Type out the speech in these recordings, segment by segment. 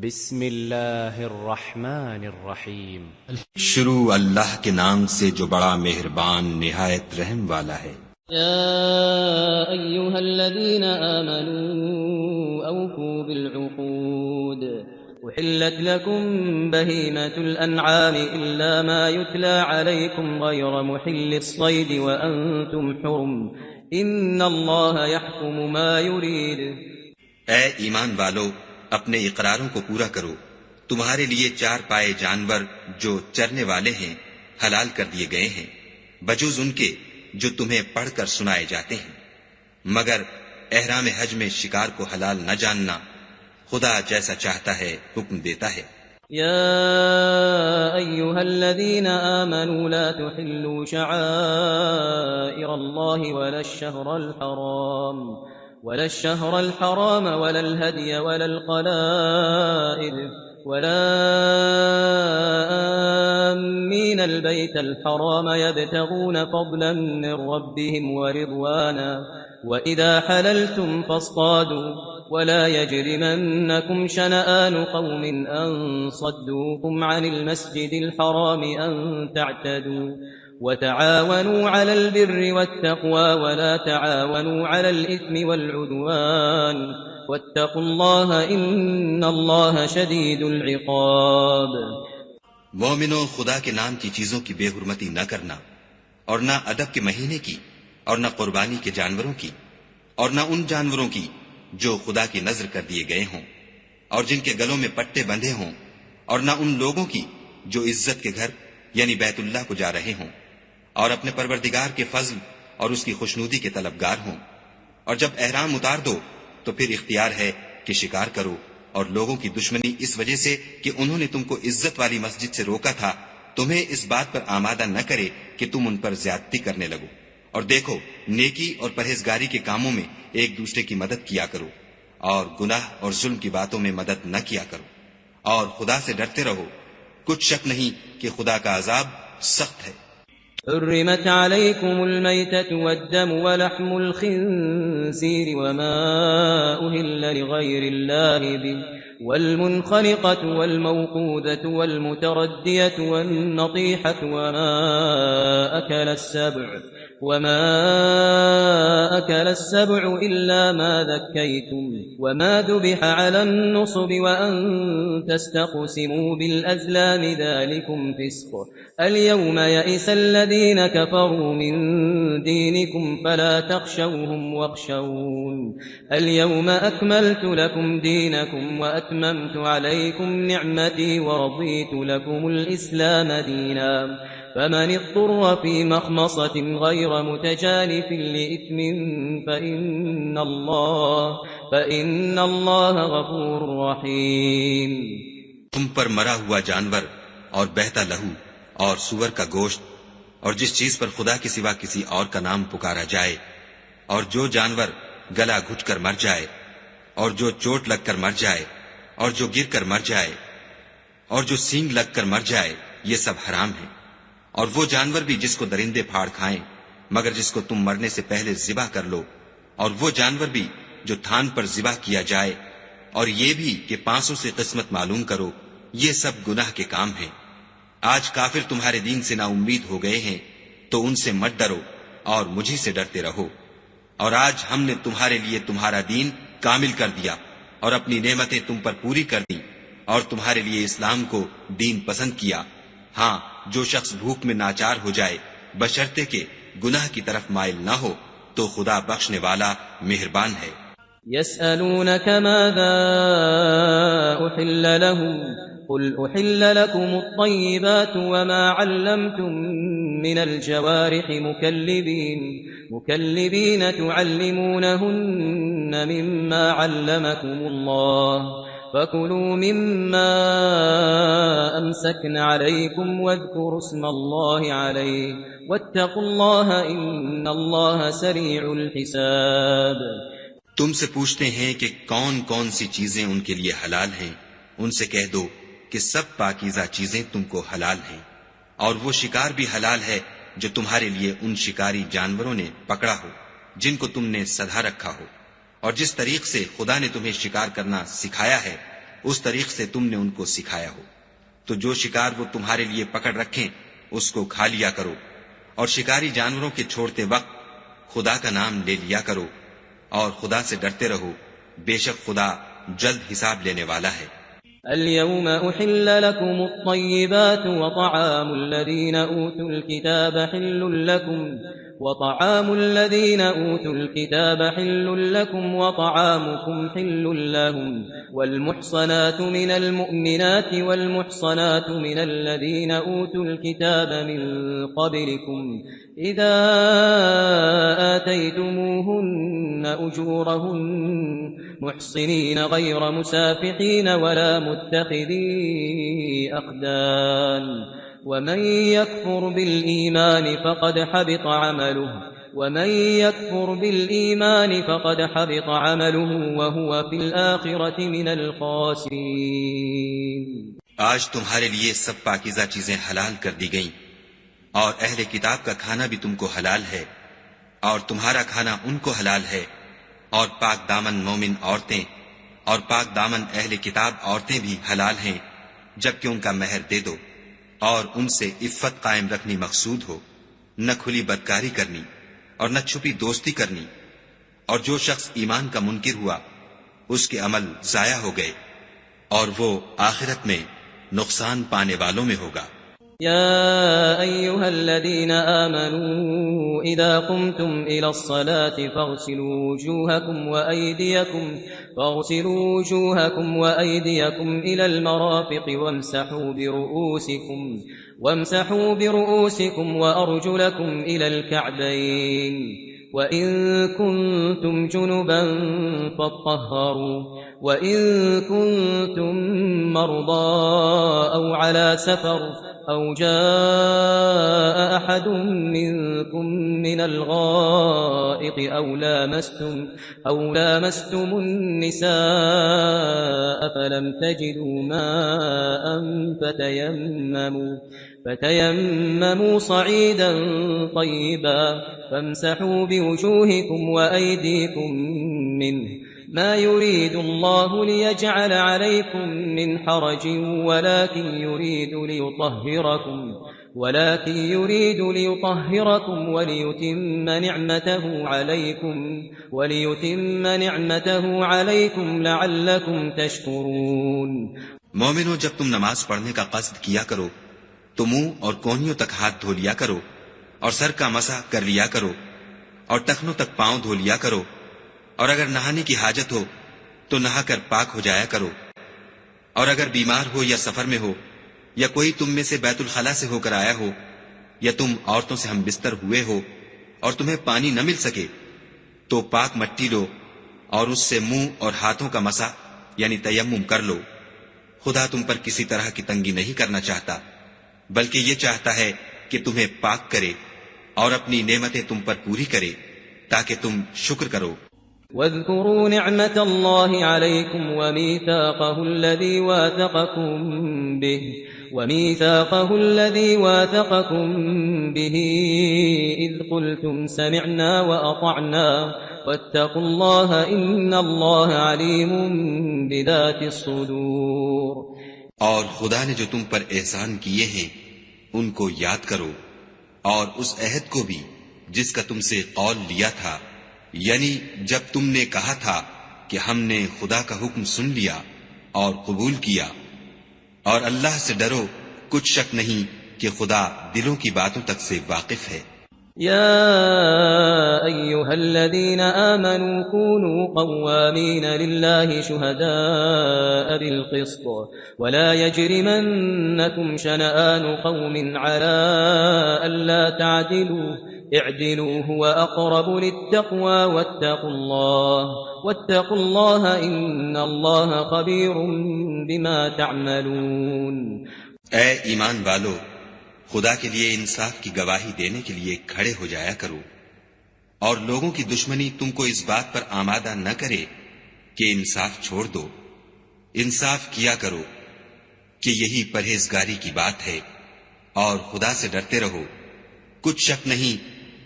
بسم اللہ الرحمن الرحیم شروع اللہ کے نام سے جو بڑا مہربان نہایت رحم والا ہے۔ یا ایہا الذین آمنوا اوفوا بالعقود احلت لکم بہیمۃ الانعام الا ما یتلی علیکم غیر محل الصید وانتم حرم ان اللہ یحکم ما یرید۔ اے ایمان والو، اپنے اقراروں کو پورا کرو۔ تمہارے لیے چار پائے جانور جو چرنے والے ہیں حلال کر دیے گئے ہیں، بجوز ان کے جو تمہیں پڑھ کر سنائے جاتے ہیں، مگر احرام حج میں شکار کو حلال نہ جاننا۔ خدا جیسا چاہتا ہے حکم دیتا ہے۔ یا ایہا الذین آمنوا لا تحلوا شعائر اللہ ولا الشهر الحرام ولا الهدي ولا القلائد ولا آمين البيت الحرام يبتغون فضلا من ربهم ورضوانا وإذا حللتم فاصطادوا ولا يجرمنكم شنآن قوم أن صدوكم عن المسجد الحرام أن تعتدوا وتعاونوا على البر والتقوى ولا تعاونوا على الإثم والعدوان واتقوا الله إن الله شديد العقاب۔ مومنوں، خدا کے نام کی چیزوں کی بے حرمتی نہ کرنا، اور نہ ادب کے مہینے کی، اور نہ قربانی کے جانوروں کی، اور نہ ان جانوروں کی جو خدا کی نذر کر دیے گئے ہوں اور جن کے گلوں میں پٹے بندھے ہوں، اور نہ ان لوگوں کی جو عزت کے گھر یعنی بیت اللہ کو جا رہے ہوں اور اپنے پروردگار کے فضل اور اس کی خوشنودی کے طلبگار ہوں۔ اور جب احرام اتار دو تو پھر اختیار ہے کہ شکار کرو، اور لوگوں کی دشمنی اس وجہ سے کہ انہوں نے تم کو عزت والی مسجد سے روکا تھا تمہیں اس بات پر آمادہ نہ کرے کہ تم ان پر زیادتی کرنے لگو۔ اور دیکھو، نیکی اور پرہیزگاری کے کاموں میں ایک دوسرے کی مدد کیا کرو، اور گناہ اور ظلم کی باتوں میں مدد نہ کیا کرو، اور خدا سے ڈرتے رہو۔ کچھ شک نہیں کہ خدا کا عذاب سخت ہے۔ حرمت علیکم المیتۃ والدم ولحم الخنزیر وما أهل لغیر اللہ به والمنخنقۃ والموقوذۃ والمتردیۃ والنطیحۃ وما أكل السبع إلا ما ذكيتم وما ذبح على النصب وأن تستقسموا بالأزلام ذلكم فسق اليوم يئس الذين كفروا من دينكم فلا تخشوهم واخشون اليوم أكملت لكم دينكم وأتممت عليكم نعمتي ورضيت لكم الإسلام دينا فمن اضطر في مخمصة غير متجانف لإثم فإن الله غفور رحيم۔ تم پر مرا ہوا جانور اور بہتا لہو اور سور کا گوشت اور جس چیز پر خدا کے سوا کسی اور کا نام پکارا جائے، اور جو جانور گلا گھٹ کر مر جائے، اور جو چوٹ لگ کر مر جائے، اور جو گر کر مر جائے، اور جو سینگ لگ کر مر جائے، یہ سب حرام ہے۔ اور وہ جانور بھی جس کو درندے پھاڑ کھائیں مگر جس کو تم مرنے سے پہلے ذبح کر لو، اور وہ جانور بھی جو تھان پر ذبح کیا جائے، اور یہ بھی کہ پانسوں سے قسمت معلوم کرو، یہ سب گناہ کے کام ہیں۔ آج کافر تمہارے دین سے نا امید ہو گئے ہیں تو ان سے مت ڈرو اور مجھی سے ڈرتے رہو۔ اور آج ہم نے تمہارے لیے تمہارا دین کامل کر دیا اور اپنی نعمتیں تم پر پوری کر دیں اور تمہارے لیے اسلام کو دین پسند کیا۔ ہاں، جو شخص بھوک میں ناچار ہو جائے بشرطے کہ گناہ کی طرف مائل نہ ہو تو خدا بخشنے والا مہربان ہے۔ يسألونك ماذا أحل لهم قل أحل لكم الطيبات وما علمتم من الجوارح مكلبين تعلمونهن مما علمكم الله فكلوا مما أمسكن عليكم واذكروا اسم الله عليه واتقوا الله إن الله سريع الحساب۔ تم سے پوچھتے ہیں کہ کون کون سی چیزیں ان کے لیے حلال ہیں، ان سے کہہ دو کہ سب پاکیزہ چیزیں تم کو حلال ہیں، اور وہ شکار بھی حلال ہے جو تمہارے لیے ان شکاری جانوروں نے پکڑا ہو جن کو تم نے سدھا رکھا ہو، اور جس طریق سے خدا نے تمہیں شکار کرنا سکھایا ہے اس طریق سے تم نے ان کو سکھایا ہو، تو جو شکار وہ تمہارے لیے پکڑ رکھیں اس کو کھا لیا کرو، اور شکاری جانوروں کے چھوڑتے وقت خدا کا نام لے لیا کرو، اور خدا سے ڈرتے رہو، بے شک خدا جلد حساب لینے والا ہے۔ اليوم أحل لكم الطيبات وطعام الذين أوتوا الكتاب حل لكم وطعامكم حل لهم، والمحصنات من المؤمنات والمحصنات من الذين أوتوا الكتاب من قبلكم إذا آتيتموهن أجورهن محصنين غير مسافحين ولا متخذي أخدان، ومن يكفر بالإيمان فقد حبط عمله وهو في الآخرة من الخاسرين۔ آج تمہارے لیے سب پاکیزہ چیزیں حلال کر دی گئیں، اور اہل کتاب کا کھانا بھی تم کو حلال ہے، اور تمہارا کھانا ان کو حلال ہے، اور پاک دامن مومن عورتیں اور پاک دامن اہل کتاب عورتیں بھی حلال ہیں، جبکہ ان کا مہر دے دو، اور ان سے عفت قائم رکھنی مقصود ہو، نہ کھلی بدکاری کرنی اور نہ چھپی دوستی کرنی، اور جو شخص ایمان کا منکر ہوا اس کے عمل ضائع ہو گئے، اور وہ آخرت میں نقصان پانے والوں میں ہوگا۔ يا أيها الذين آمنوا إذا قمتم إلى الصلاة فاغسلوا وجوهكم وأيديكم إلى المرافق وامسحوا برؤوسكم وأرجلكم إلى الكعبين، وإن كنتم جنبا فاطهروا، وإن كنتم مرضى أو على سفر أو جاء أحد منكم من الغائط أو لامستم النساء فلم تجدوا ماء فتيمموا صعيدا طيبا فامسحوا بوجوهكم وأيديكم منه، ما يريد الله ليجعل عليكم من حرج ولكن يريد ليطهركم وليتم نعمته عليكم لعلكم تشكرون۔ مومنو، جب تم نماز پڑھنے کا قصد کیا کرو تو منہ اور کونیوں تک ہاتھ دھو لیا کرو، اور سر کا مسح کر لیا کرو، اور ٹخنوں تک پاؤں دھو لیا کرو، اور اگر نہانے کی حاجت ہو تو نہا کر پاک ہو جایا کرو، اور اگر بیمار ہو یا سفر میں ہو، یا کوئی تم میں سے بیت الخلا سے ہو کر آیا ہو، یا تم عورتوں سے ہم بستر ہوئے ہو اور تمہیں پانی نہ مل سکے، تو پاک مٹی لو اور اس سے منہ اور ہاتھوں کا مسح یعنی تیمم کر لو۔ خدا تم پر کسی طرح کی تنگی نہیں کرنا چاہتا، بلکہ یہ چاہتا ہے کہ تمہیں پاک کرے اور اپنی نعمتیں تم پر پوری کرے تاکہ تم شکر کرو۔ واذكروا نعمة الله عليكم وميثاقه الذي واثقكم به إذ قلتم سمعنا وأطعنا واتقوا الله إن الله عليم بذات الصدور۔ اور خدا نے جو تم پر احسان کیے ہیں ان کو یاد کرو، اور اس عہد کو بھی جس کا تم سے قول لیا تھا، یعنی جب تم نے کہا تھا کہ ہم نے خدا کا حکم سن لیا اور قبول کیا، اور اللہ سے ڈرو، کچھ شک نہیں کہ خدا دلوں کی باتوں تک سے واقف ہے۔ يا أيها الذين آمنوا كونوا قوامين لله شهداء بالقسط ولا يجرمنكم شنآن قوم على ألا تعدلوا اعدلوا هو أقرب للتقوى واتقوا الله إن الله خبير بما تعملون۔ اے ایمان والو، خدا کے لیے انصاف کی گواہی دینے کے لیے کھڑے ہو جایا کرو، اور لوگوں کی دشمنی تم کو اس بات پر آمادہ نہ کرے کہ انصاف چھوڑ دو، انصاف کیا کرو کہ یہی پرہیزگاری کی بات ہے، اور خدا سے ڈرتے رہو، کچھ شک نہیں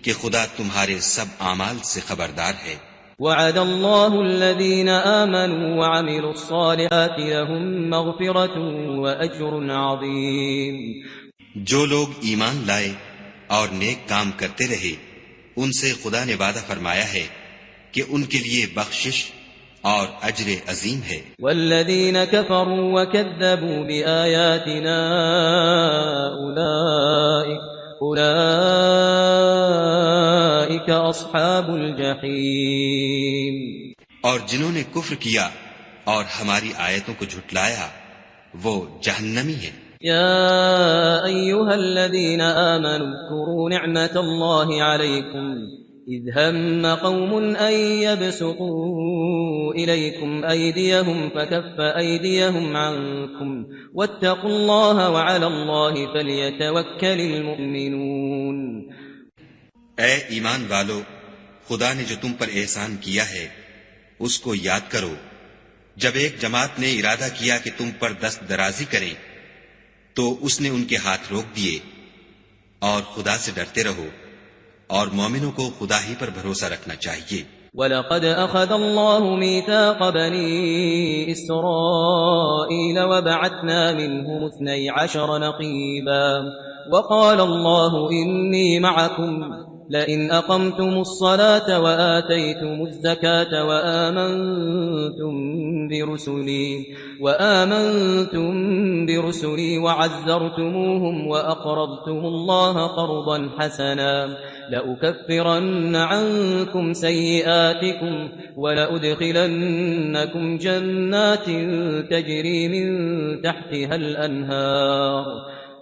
کہ خدا تمہارے سب اعمال سے خبردار ہے۔ وعد الله الذين آمنوا وعملوا الصالحات لهم مغفرة وأجر عظيم. جو لوگ ایمان لائے اور نیک کام کرتے رہے ان سے خدا نے وعدہ فرمایا ہے کہ ان کے لیے بخشش اور اجر عظیم ہے. والذین كفروا وكذبوا بآیاتنا اولئک اصحاب الجحیم. اور جنہوں نے کفر کیا اور ہماری آیتوں کو جھٹلایا وہ جہنمی ہیں. يا أيها الذين آمنوا اذكروا نعمة الله عليكم إذ هم قوم أن يبسطوا إليكم أيديهم فكف أيديهم عنكم واتقوا الله وعلى الله فليتوكل المؤمنون. اے ایمان والو، خدا نے جو تم پر احسان کیا ہے اس کو یاد کرو جب ایک جماعت نے ارادہ کیا کہ تم پر دست درازی کریں تو اس نے ان کے ہاتھ روک دیے. اور خدا سے ڈرتے رہو اور مومنوں کو خدا ہی پر بھروسہ رکھنا چاہیے. وَلَقَدْ أَخَذَ اللَّهُ مِيثَاقَ بَنِي إِسْرَائِيلَ وَبَعَثْنَا مِنْهُمُ 12 نَقِيبًا وَقَالَ اللَّهُ إِنِّي مَعَكُمْ لئن أقمتم الصلاة وآتيتم الزكاة وآمنتم برسلي وعزرتموهم وأقرضتم الله قرضا حسنا لأكفرن عنكم سيئاتكم ولأدخلنكم جنات تجري من تحتها الأنهار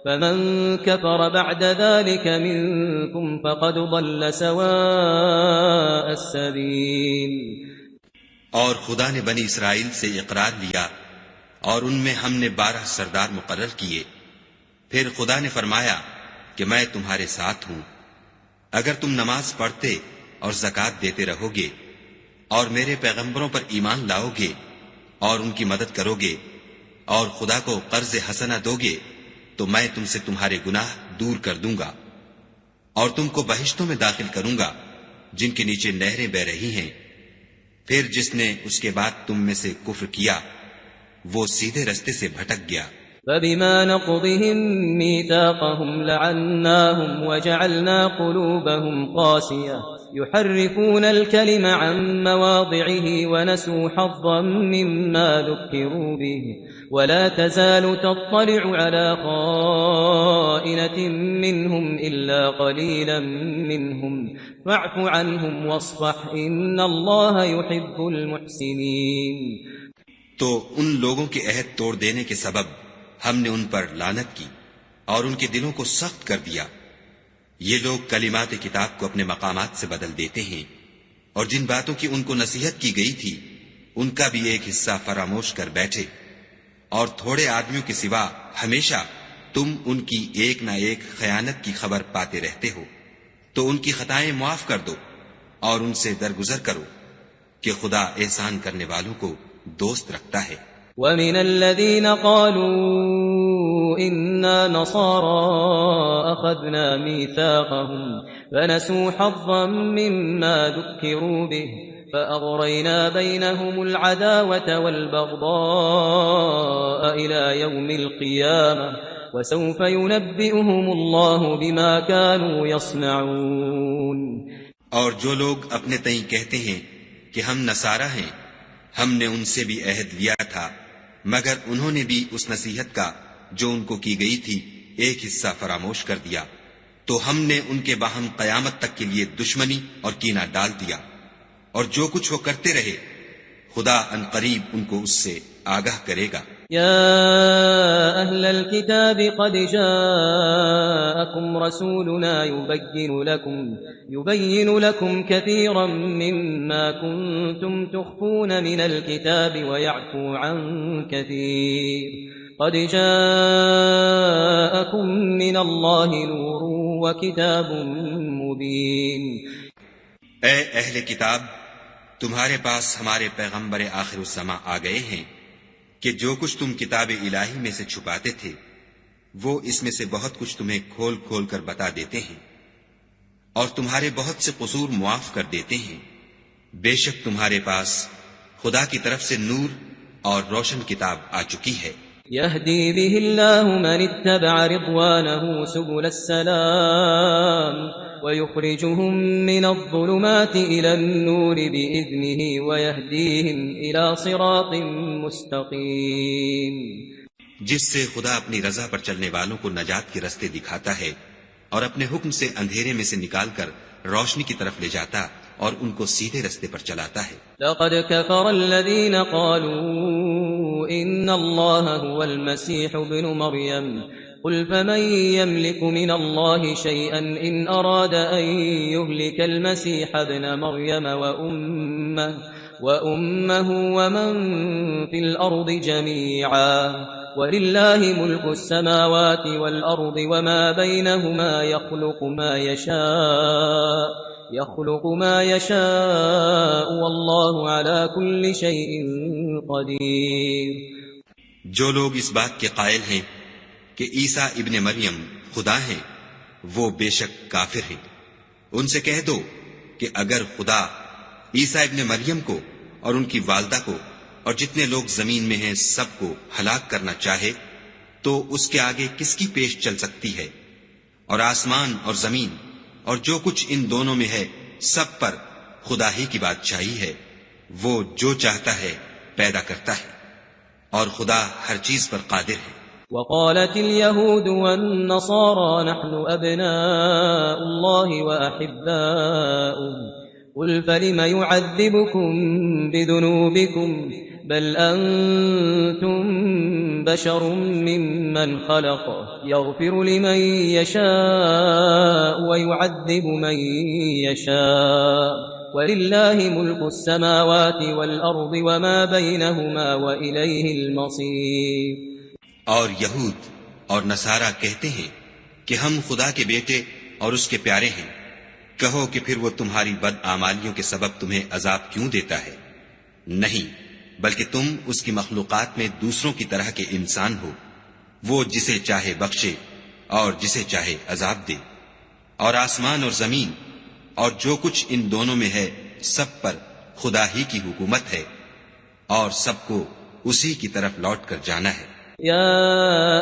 فمن كفر بعد ذلك منكم فقد ضل سواء السبيل. اور خدا نے بنی اسرائیل سے اقرار لیا اور ان میں ہم نے 12 سردار مقرر کیے. پھر خدا نے فرمایا کہ میں تمہارے ساتھ ہوں اگر تم نماز پڑھتے اور زکوٰۃ دیتے رہو گے اور میرے پیغمبروں پر ایمان لاؤ گے اور ان کی مدد کرو گے اور خدا کو قرض حسنہ دو گے تو میں تم سے تمہارے گناہ دور کر دوں گا اور تم کو بہشتوں میں داخل کروں گا جن کے نیچے نہریں بہ رہی ہیں. پھر جس نے اس کے بعد تم میں سے کفر کیا وہ سیدھے رستے سے بھٹک گیا. فبما نقضهم ميثاقهم لعناهم وجعلنا قلوبهم قاسية يحرفون الكلم عن مواضعه ونسوا حظا مما ذكروا به ولا تزال تطلع على خائنة منهم إلا قليلا منهم فاعف عنهم واصفح إن الله يحب المحسنين. تو ان لوگوں کے عہد توڑ دینے کے سبب ہم نے ان پر لعنت کی اور ان کے دلوں کو سخت کر دیا. یہ لوگ کلمات کتاب کو اپنے مقامات سے بدل دیتے ہیں اور جن باتوں کی ان کو نصیحت کی گئی تھی ان کا بھی ایک حصہ فراموش کر بیٹھے. اور تھوڑے آدمیوں کے سوا ہمیشہ تم ان کی ایک نہ ایک خیانت کی خبر پاتے رہتے ہو تو ان کی خطائیں معاف کر دو اور ان سے درگزر کرو کہ خدا احسان کرنے والوں کو دوست رکھتا ہے. ومن الذين قالوا إنا نصارى أخذنا ميثاقهم فنسوا حظا مما ذكروا به فأغرينا بينهم العداوة والبغضاء إلى يوم القيامة وسوف ينبئهم الله بما كانوا يصنعون. اور جو لوگ اپنے تئیں کہتے ہیں کہ ہم نصارہ ہیں ہم نے ان سے بھی عہد لیا تھا مگر انہوں نے بھی اس نصیحت کا جو ان کو کی گئی تھی ایک حصہ فراموش کر دیا تو ہم نے ان کے باہم قیامت تک کے لیے دشمنی اور کینہ ڈال دیا. اور جو کچھ وہ کرتے رہے خدا ان قریب ان کو اس سے آگاہ کرے گا. يا أهل الكتاب قد جاءكم رسولنا يبين لكم كثيرا مما كنتم تخفون من الكتاب ويعفو عن كثير قد جاءكم من الله نور وكتاب مبين. اے اہل کتاب تمہارے پاس ہمارے پیغمبر آخر الزماں آ گئے ہیں کہ جو کچھ تم کتاب الہی میں سے چھپاتے تھے وہ اس میں سے بہت کچھ تمہیں کھول کھول کر بتا دیتے ہیں اور تمہارے بہت سے قصور معاف کر دیتے ہیں بے شک تمہارے پاس خدا کی طرف سے نور اور روشن کتاب آ چکی ہے، يهدي به الله من اتبع رضوانه سبل السلام ويخرجهم من الظلمات إلى النور بإذنه ويهديهم إلى صراط مستقيم. جس سے خدا اپنی رضا پر چلنے والوں کو نجات کے رستے دکھاتا ہے اور اپنے حکم سے اندھیرے میں سے نکال کر روشنی کی طرف لے جاتا اور ان کو سیدھے رستے پر چلاتا ہے. لقد كفر الذين قالوا إن الله هو المسيح ابن مريم قل فمن يملك من الله شيئا إن أراد أن يهلك المسيح ابن مريم وأمه ومن في الأرض جميعا ولله ملك السماوات والأرض وما بينهما يخلق ما يشاء والله على كل شيء قدير. جو لوگ اس بات کے قائل ہیں کہ عیسیٰ ابن مریم خدا ہیں وہ بے شک کافر ہیں. ان سے کہہ دو کہ اگر خدا عیسیٰ ابن مریم کو اور ان کی والدہ کو اور جتنے لوگ زمین میں ہیں سب کو ہلاک کرنا چاہے تو اس کے آگے کس کی پیش چل سکتی ہے؟ اور آسمان اور زمین اور جو کچھ ان دونوں میں ہے سب پر خدا ہی کی بادشاہی ہے. وہ جو چاہتا ہے پیدا کرتا ہے اور خدا ہر چیز پر قادر ہے. وقالت اليهود والنصارى نحن أبناء الله وأحباؤه قل فلم يعذبكم بذنوبكم بل أنتم بشر ممن خلق يغفر لمن يشاء ويعذب من يشاء ولله ملك السماوات والأرض وما بينهما وإليه المصير. اور یہود اور نصارہ کہتے ہیں کہ ہم خدا کے بیٹے اور اس کے پیارے ہیں. کہو کہ پھر وہ تمہاری بد اعمالیوں کے سبب تمہیں عذاب کیوں دیتا ہے؟ نہیں، بلکہ تم اس کی مخلوقات میں دوسروں کی طرح کے انسان ہو. وہ جسے چاہے بخشے اور جسے چاہے عذاب دے. اور آسمان اور زمین اور جو کچھ ان دونوں میں ہے سب پر خدا ہی کی حکومت ہے اور سب کو اسی کی طرف لوٹ کر جانا ہے. يا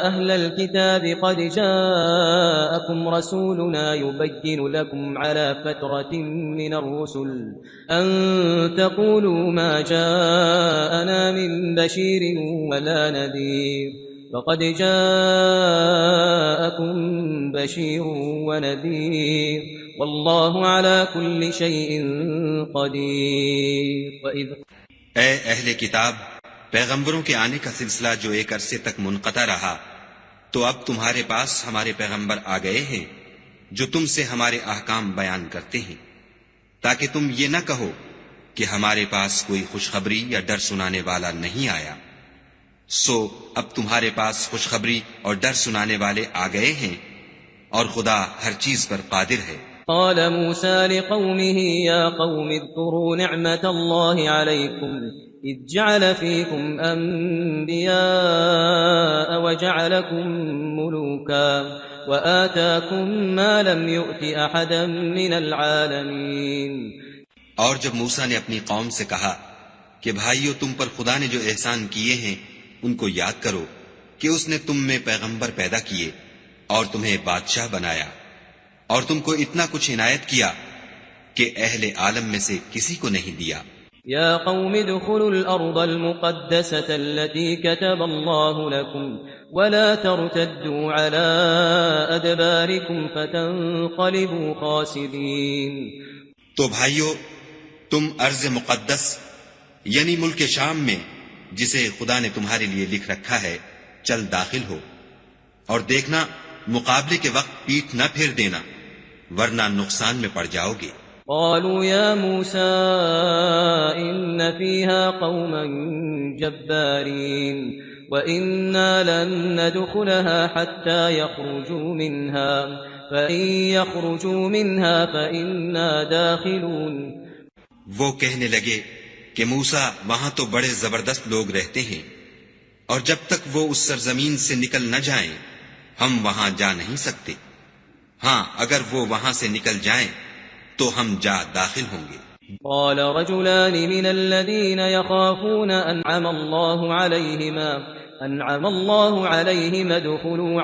أهل الكتاب قد جاءكم رسولنا يبين لكم على فترة من الرسل أن تقولوا ما جاءنا من بشير ولا نذير فقد جاءكم بشير ونذير والله على كل شيء قدير. اے اہل کتاب، پیغمبروں کے آنے کا سلسلہ جو ایک عرصے تک منقطع رہا تو اب تمہارے پاس ہمارے پیغمبر آ گئے ہیں جو تم سے ہمارے احکام بیان کرتے ہیں تاکہ تم یہ نہ کہو کہ ہمارے پاس کوئی خوشخبری یا ڈر سنانے والا نہیں آیا. سو اب تمہارے پاس خوشخبری اور ڈر سنانے والے آ گئے ہیں اور خدا ہر چیز پر قادر ہے. قال موسى لقومه يا قوم اذكروا نعمة الله عليكم إذ جعل فيكم أنبياء وجعلكم ملوكا وآتاكم ما لم يؤت أحدا من العالمين. اور جب موسیٰ نے اپنی قوم سے کہا کہ بھائیو تم پر خدا نے جو احسان کیے ہیں ان کو یاد کرو کہ اس نے تم میں پیغمبر پیدا کیے اور تمہیں بادشاہ بنایا اور تم کو اتنا کچھ عنایت کیا کہ اہل عالم میں سے کسی کو نہیں دیا. يا قوم ادخلوا الأرض المقدسة التي كتب الله لكم ولا ترتدوا على أدباركم فتنقلبوا خاسرين. تو بھائیو تم ارض مقدس یعنی ملک شام میں جسے خدا نے تمہارے لیے لکھ رکھا ہے چل داخل ہو اور دیکھنا مقابلے کے وقت پیٹھ نہ پھیر دینا ورنہ نقصان میں پڑ جاؤ گے. قالوا يا موسى إن فيها قوما جبارين وإنا لن ندخلها حتى يخرجوا منها فإن يخرجوا منها فإنا داخلون. وہ کہنے لگے کہ موسیٰ وہاں تو بڑے زبردست لوگ رہتے ہیں اور جب تک وہ اس سرزمین سے نکل نہ جائیں ہم وہاں جا نہیں سکتے. ہاں اگر وہ وہاں سے نکل جائیں تو ہم جا داخل ہوں گے. قال رجلان من الذين يخافون أنعم الله عليهم ادخلوا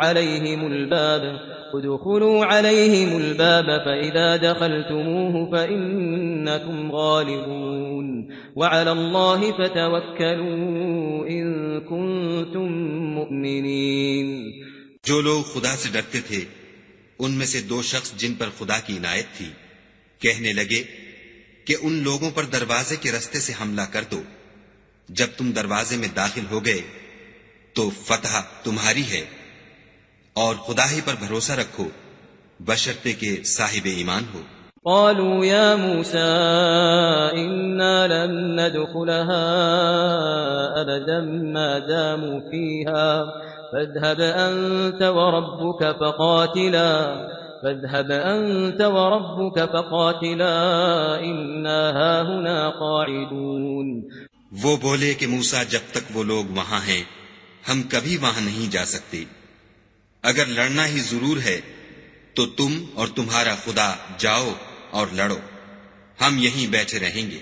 عليهم الباب فإذا دخلتموه فإنكم غالبون وعلى الله فتوكلوا إن كنتم مؤمنين. جو لوگ خدا سے ڈرتے تھے ان میں سے دو شخص جن پر خدا کی عنایت تھی کہنے لگے کہ ان لوگوں پر دروازے کے رستے سے حملہ کر دو. جب تم دروازے میں داخل ہو گئے تو فتح تمہاری ہے اور خدا ہی پر بھروسہ رکھو بشرطے کہ صاحب ایمان ہو. قالوا يا موسى إنا لن ندخلها أبدا ما داموا فيها فاذهب أنت وربك فقاتلا إنا هاهنا قاعدون. وہ بولے کہ موسیٰ جب تک وہ لوگ وہاں ہیں ہم کبھی وہاں نہیں جا سکتے. اگر لڑنا ہی ضرور ہے تو تم اور تمہارا خدا جاؤ اور لڑو، ہم یہیں بیٹھے رہیں گے.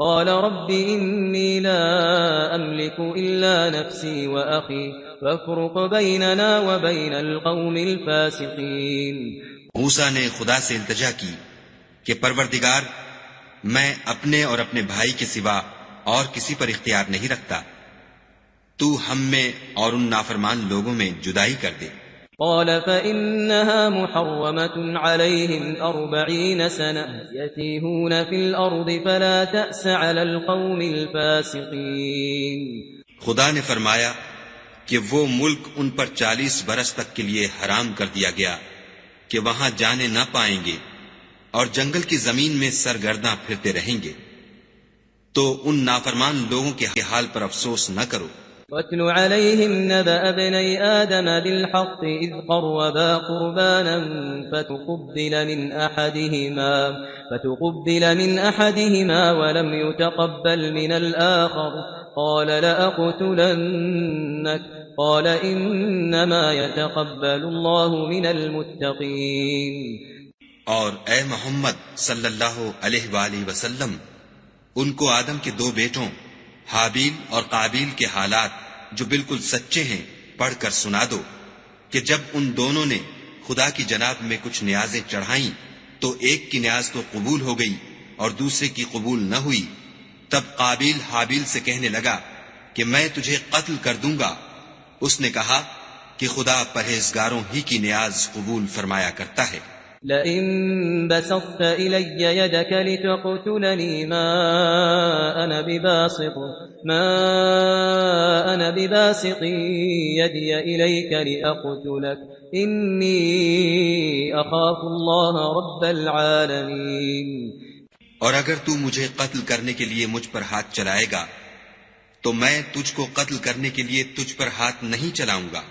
قال رب إني لا أملك إلا نفسي وأخي فافرق بيننا وبين القوم الفاسقين. موسیٰ نے خدا سے التجا کی کہ پروردگار میں اپنے اور اپنے بھائی کے سوا اور کسی پر اختیار نہیں رکھتا، تو ہم میں اور ان نافرمان لوگوں میں جدائی کر دے. قال فإنها محرمة عليهم 40 سنة يتيهون في الأرض فلا تأس على القوم الفاسقين. خدا نے فرمایا کہ وہ ملک ان پر 40 برس تک کے لیے حرام کر دیا گیا کہ وہاں جانے نہ پائیں گے اور جنگل کی زمین میں سرگرداں پھرتے رہیں گے، تو ان نافرمان لوگوں کے حال پر افسوس نہ کرو. وَاتْلُ عَلَيْهِمْ نَبَأَ ابْنَيْ آدَمَ بِالْحَقِّ إِذْ قَرَّبَا قُرْبَانًا فتقبل من أحدهما ولم يتقبل من الآخر قال لأقتلنك قال إنما يتقبل الله من المتقين. اور اے محمد صلی اللہ علیہ وآلہ وسلم ان کو آدم کے 2 بیٹوں حابیل اور قابیل کے حالات جو بالکل سچے ہیں پڑھ کر سنا دو کہ جب ان دونوں نے خدا کی جناب میں کچھ نیازیں چڑھائیں تو ایک کی نیاز تو قبول ہو گئی اور دوسرے کی قبول نہ ہوئی. تب قابیل حابیل سے کہنے لگا کہ میں تجھے قتل کر دوں گا. اس نے کہا کہ خدا پرہیزگاروں ہی کی نیاز قبول فرمایا کرتا ہے. لئن بسطت إلي يدك لتقتلني ما أنا بباسط يدي إليك لأقتلك إني أخاف الله رب العالمين. اور اگر تو مجھے قتل کرنے کے لیے مجھ پر ہاتھ چلائے گا تو میں تجھ کو قتل کرنے کے لیے تجھ پر ہاتھ نہیں چلاؤں گا.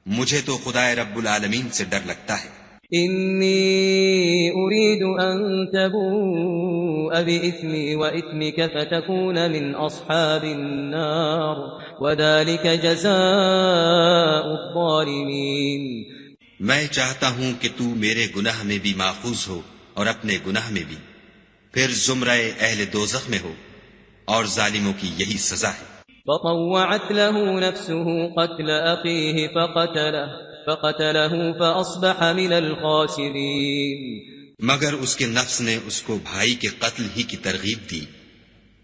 مجھے تو خدا رب العالمین سے ڈر لگتا ہے. إني أريد أن تبوء بإثمي وإثمك فتكون من أصحاب النار وذلك جزاء الظالمين. میں چاہتا ہوں کہ تو میرے گناہ میں بھی ماخوذ ہو اور اپنے گناہ میں بھی، پھر زمرہ اہل دوزخ میں ہو، اور ظالموں کی یہی سزا ہے. فطوعت له نفسه قتل أخيه فقتله فأصبح من الخاسرين. مگر اس کے نفس نے اس کو بھائی کے قتل ہی کی ترغیب دی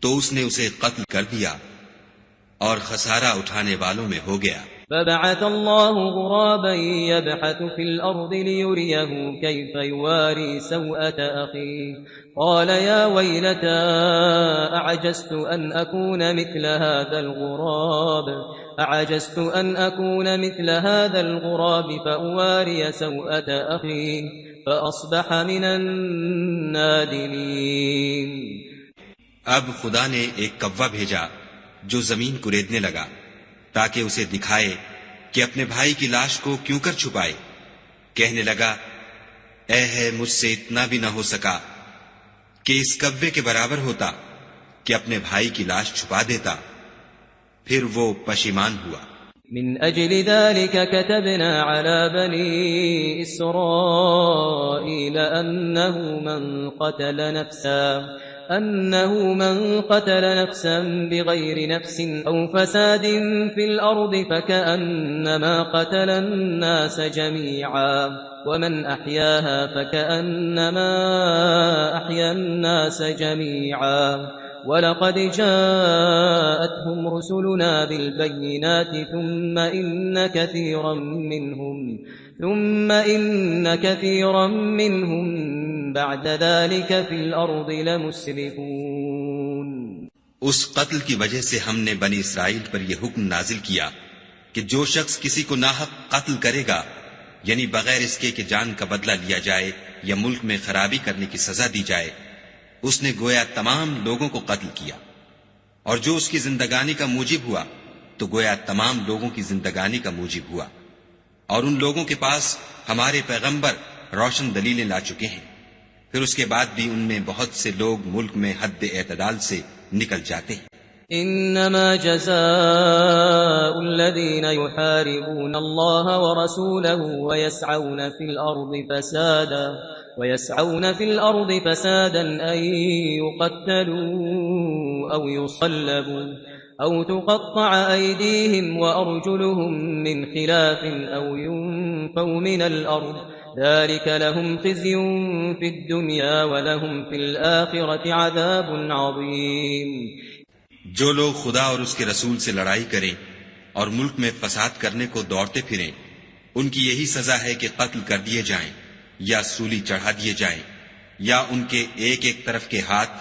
تو اس نے اسے قتل کر دیا اور خسارہ اٹھانے والوں میں ہو گیا. فبعث الله غرابا يبحث في الأرض ليريه كيف يواري سوءة أخيه قال يا ويلتى أعجزت أن أكون مثل هذا الغراب فأواري سوءة أخي فأصبح من النادمين. اب خدا نے ایک کوا بھیجا جو زمین کریدنے لگا تاکہ اسے دکھائے کہ اپنے بھائی کی لاش کو کیوں کر چھپائے. کہنے لگا اے ہے مجھ سے اتنا بھی نہ ہو سکا کہ اس کوے کے برابر ہوتا کہ اپنے بھائی کی لاش چھپا دیتا. پھر وہ پشیمان ہوا. من أجل ذلك كتبنا على بني إسرائيل أنه من قتل نفسا بغير نفس أو فساد في الأرض فكأنما قتل الناس جميعا ومن أحياها فكأنما أحيا الناس جميعا وَلَقَدْ جَاءَتْهُمْ رُسُلُنَا بِالْبَيِّنَاتِ ثُمَّ إِنَّ كَثِيرًا مِّنْهُمْ بَعْدَ ذَلِكَ فِي الْأَرْضِ لَمُسْرِفُونَ۔ اس قتل کی وجہ سے ہم نے بنی اسرائیل پر یہ حکم نازل کیا کہ جو شخص کسی کو ناحق قتل کرے گا، یعنی بغیر اس کے کہ جان کا بدلہ لیا جائے یا ملک میں خرابی کرنے کی سزا دی جائے، اس نے گویا تمام لوگوں کو قتل کیا، اور جو اس کی زندگانی کا موجب ہوا تو گویا تمام لوگوں کی زندگانی کا موجب ہوا، اور ان لوگوں کے پاس ہمارے پیغمبر روشن دلیلیں لا چکے ہیں، پھر اس کے بعد بھی ان میں بہت سے لوگ ملک میں حد اعتدال سے نکل جاتے ہیں۔ انما جزاء الذين يحاربون الله ورسوله ويسعون في الأرض فسادا أن يقتلوا أو يصلبوا أو تقطع أيديهم وأرجلهم من خلاف أو ينفوا من الأرض ذلك لهم خزي في الدنيا ولهم في الآخرة عذاب عظيم۔ جو لوگ خدا اور اس کے رسول سے لڑائی کریں اور ملک میں فساد کرنے کو دوڑتے پھریں، ان کی یہی سزا ہے کہ قتل کر دیے جائیں یا سولی چڑھا دیے جائیں، یا ان کے ایک ایک طرف کے ہاتھ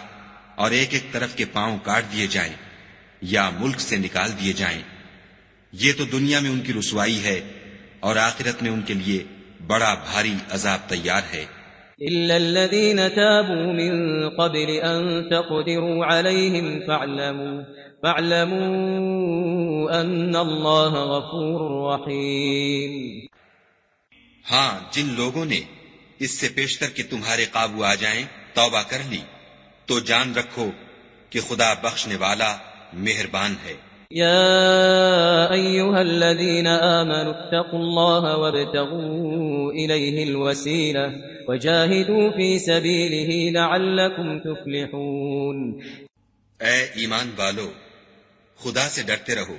اور ایک ایک طرف کے پاؤں کاٹ دیے جائیں یا ملک سے نکال دیے جائیں۔ یہ تو دنیا میں ان کی رسوائی ہے اور آخرت میں ان کے لیے بڑا بھاری عذاب تیار ہے۔ إلا الذين تابوا من قبل أن تقدروا عليهم فاعلموا أن الله غفور رحيم۔ ہاں، جن لوگوں نے اس سے پیشتر کہ تمہارے قابو آ جائیں توبہ کر لی تو جان رکھو کہ خدا بخشنے والا مہربان ہے۔ يا أيها الذين آمنوا اتقوا الله وابتغوا إليه الوسيلة وجاهدوا في سبيله لعلكم تفلحون۔ اے ایمان والو، خدا سے ڈرتے رہو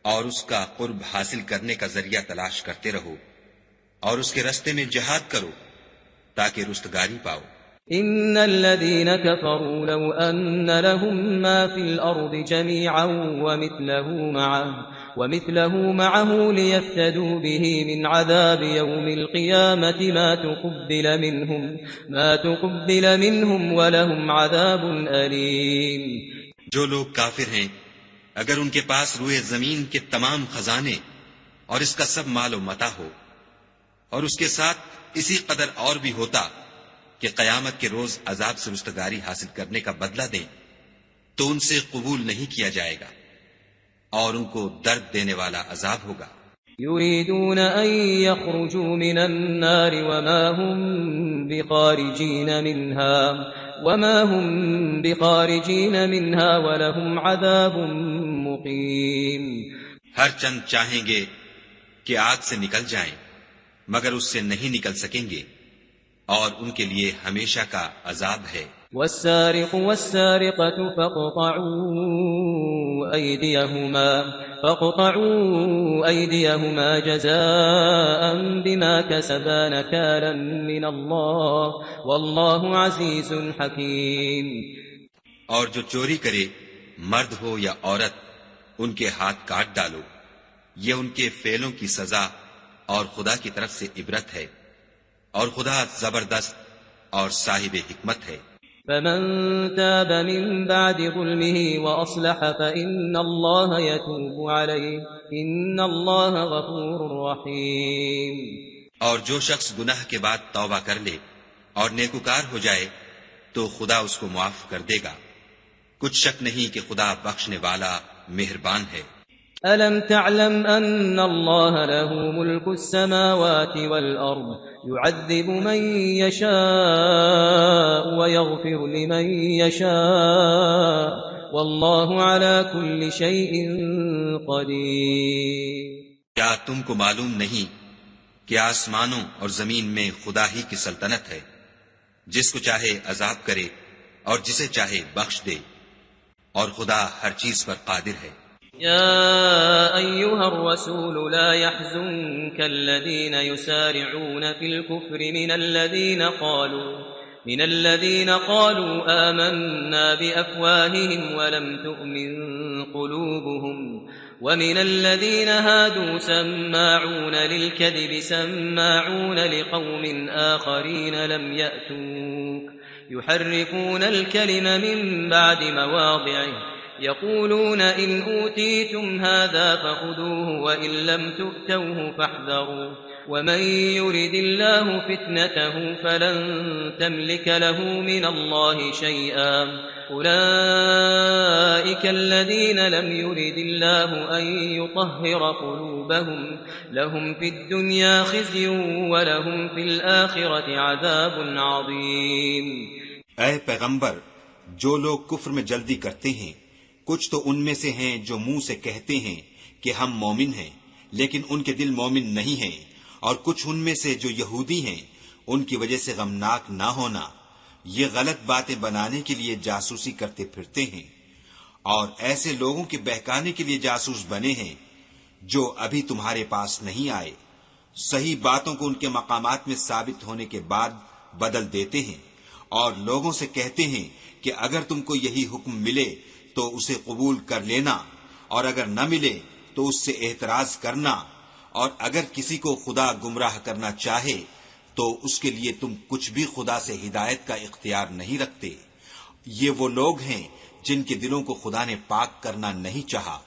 اور اس کا قرب حاصل کرنے کا ذریعہ تلاش کرتے رہو، اور اس کے رستے میں جہاد کرو تاکہ رستگاری پاؤ۔ ان الذين كفروا لو ان لهم ما في الارض جميعا ومثله معه ليفتدوا به من عذاب يوم القيامة ما تقبل منهم ولهم عذاب أليم۔ جو لوگ کافر ہیں، اگر ان کے پاس روئے زمین کے تمام خزانے اور اس کا سب مال و متاع ہو، اور اس کے ساتھ اسی قدر اور بھی ہوتا کہ قیامت کے روز عذاب سے رستگاری حاصل کرنے کا بدلہ دیں، تو ان سے قبول نہیں کیا جائے گا اور ان کو درد دینے والا عذاب ہوگا۔ يريدون أن يخرجوا من النار وما هم بخارجين منها ولهم عذاب مقيم۔ ہر چند چاہیں گے کہ آگ سے نکل جائیں مگر اس سے نہیں نکل سکیں گے، اور ان کے لیے ہمیشہ کا عذاب ہے۔ والسارق والسارقة فاقطعوا أيديهما جزاء بما كسبا نكالا من الله والله عزيز حكيم۔ اور جو چوری کرے، مرد ہو یا عورت، ان کے ہاتھ کاٹ ڈالو، یہ ان کے فعلوں کی سزا اور خدا کی طرف سے عبرت ہے، اور خدا زبردست اور صاحب حکمت ہے۔ فمن تاب من بعد ظلمه وأصلح فإن الله يتوب عليه إن الله غفور رحيم۔ اور جو شخص گناہ کے بعد توبہ کر لے اور نیکوکار ہو جائے تو خدا اس کو معاف کر دے گا، کچھ شک نہیں کہ خدا بخشنے والا مہربان ہے۔ ألم تعلم أن الله له ملك السماوات والأرض يعذب من يشاء ويغفر لمن يشاء والله على كل شيء قدير کیا تم کو معلوم نہیں کہ آسمانوں اور زمین میں خدا ہی کی سلطنت ہے، جس کو چاہے عذاب کرے اور جسے چاہے بخش دے، اور خدا ہر چیز پر قادر ہے۔ يا أيها الرسول لا يحزنك الذين يسارعون في الكفر من الذين قالوا آمنا بأفواههم ولم تؤمن قلوبهم ومن الذين هادوا سماعون للكذب سماعون لقوم آخرين لم يأتوك يحرفون الكلم من بعد مواضعه يقولون إن أوتيتم هذا فخذوه وإن لم تؤتوه فاحذروا ومن يرد الله فتنته فلن تملك له من الله شيئا أولئك الذين لم يرد الله أن يطهر قلوبهم لهم في الدنيا خزي ولهم في الآخرة عذاب عظيم۔ اے پیغمبر، جو لوگ کفر میں جلدی کرتے ہیں کچھ تو ان میں سے ہیں جو منہ سے کہتے ہیں کہ ہم مومن ہیں لیکن ان کے دل مومن نہیں ہیں، اور کچھ ان میں سے جو یہودی ہیں ان کی وجہ سے غمناک نہ ہونا، یہ غلط باتیں بنانے کے لیے جاسوسی کرتے پھرتے ہیں، اور ایسے لوگوں کے بہکانے کے لیے جاسوس بنے ہیں جو ابھی تمہارے پاس نہیں آئے، صحیح باتوں کو ان کے مقامات میں ثابت ہونے کے بعد بدل دیتے ہیں، اور لوگوں سے کہتے ہیں کہ اگر تم کو یہی حکم ملے تو اسے قبول کر لینا، اور اگر نہ ملے تو اس سے اعتراض کرنا، اور اگر کسی کو خدا گمراہ کرنا چاہے تو اس کے لیے تم کچھ بھی خدا سے ہدایت کا اختیار نہیں رکھتے۔ یہ وہ لوگ ہیں جن کے دلوں کو خدا نے پاک کرنا نہیں چاہا،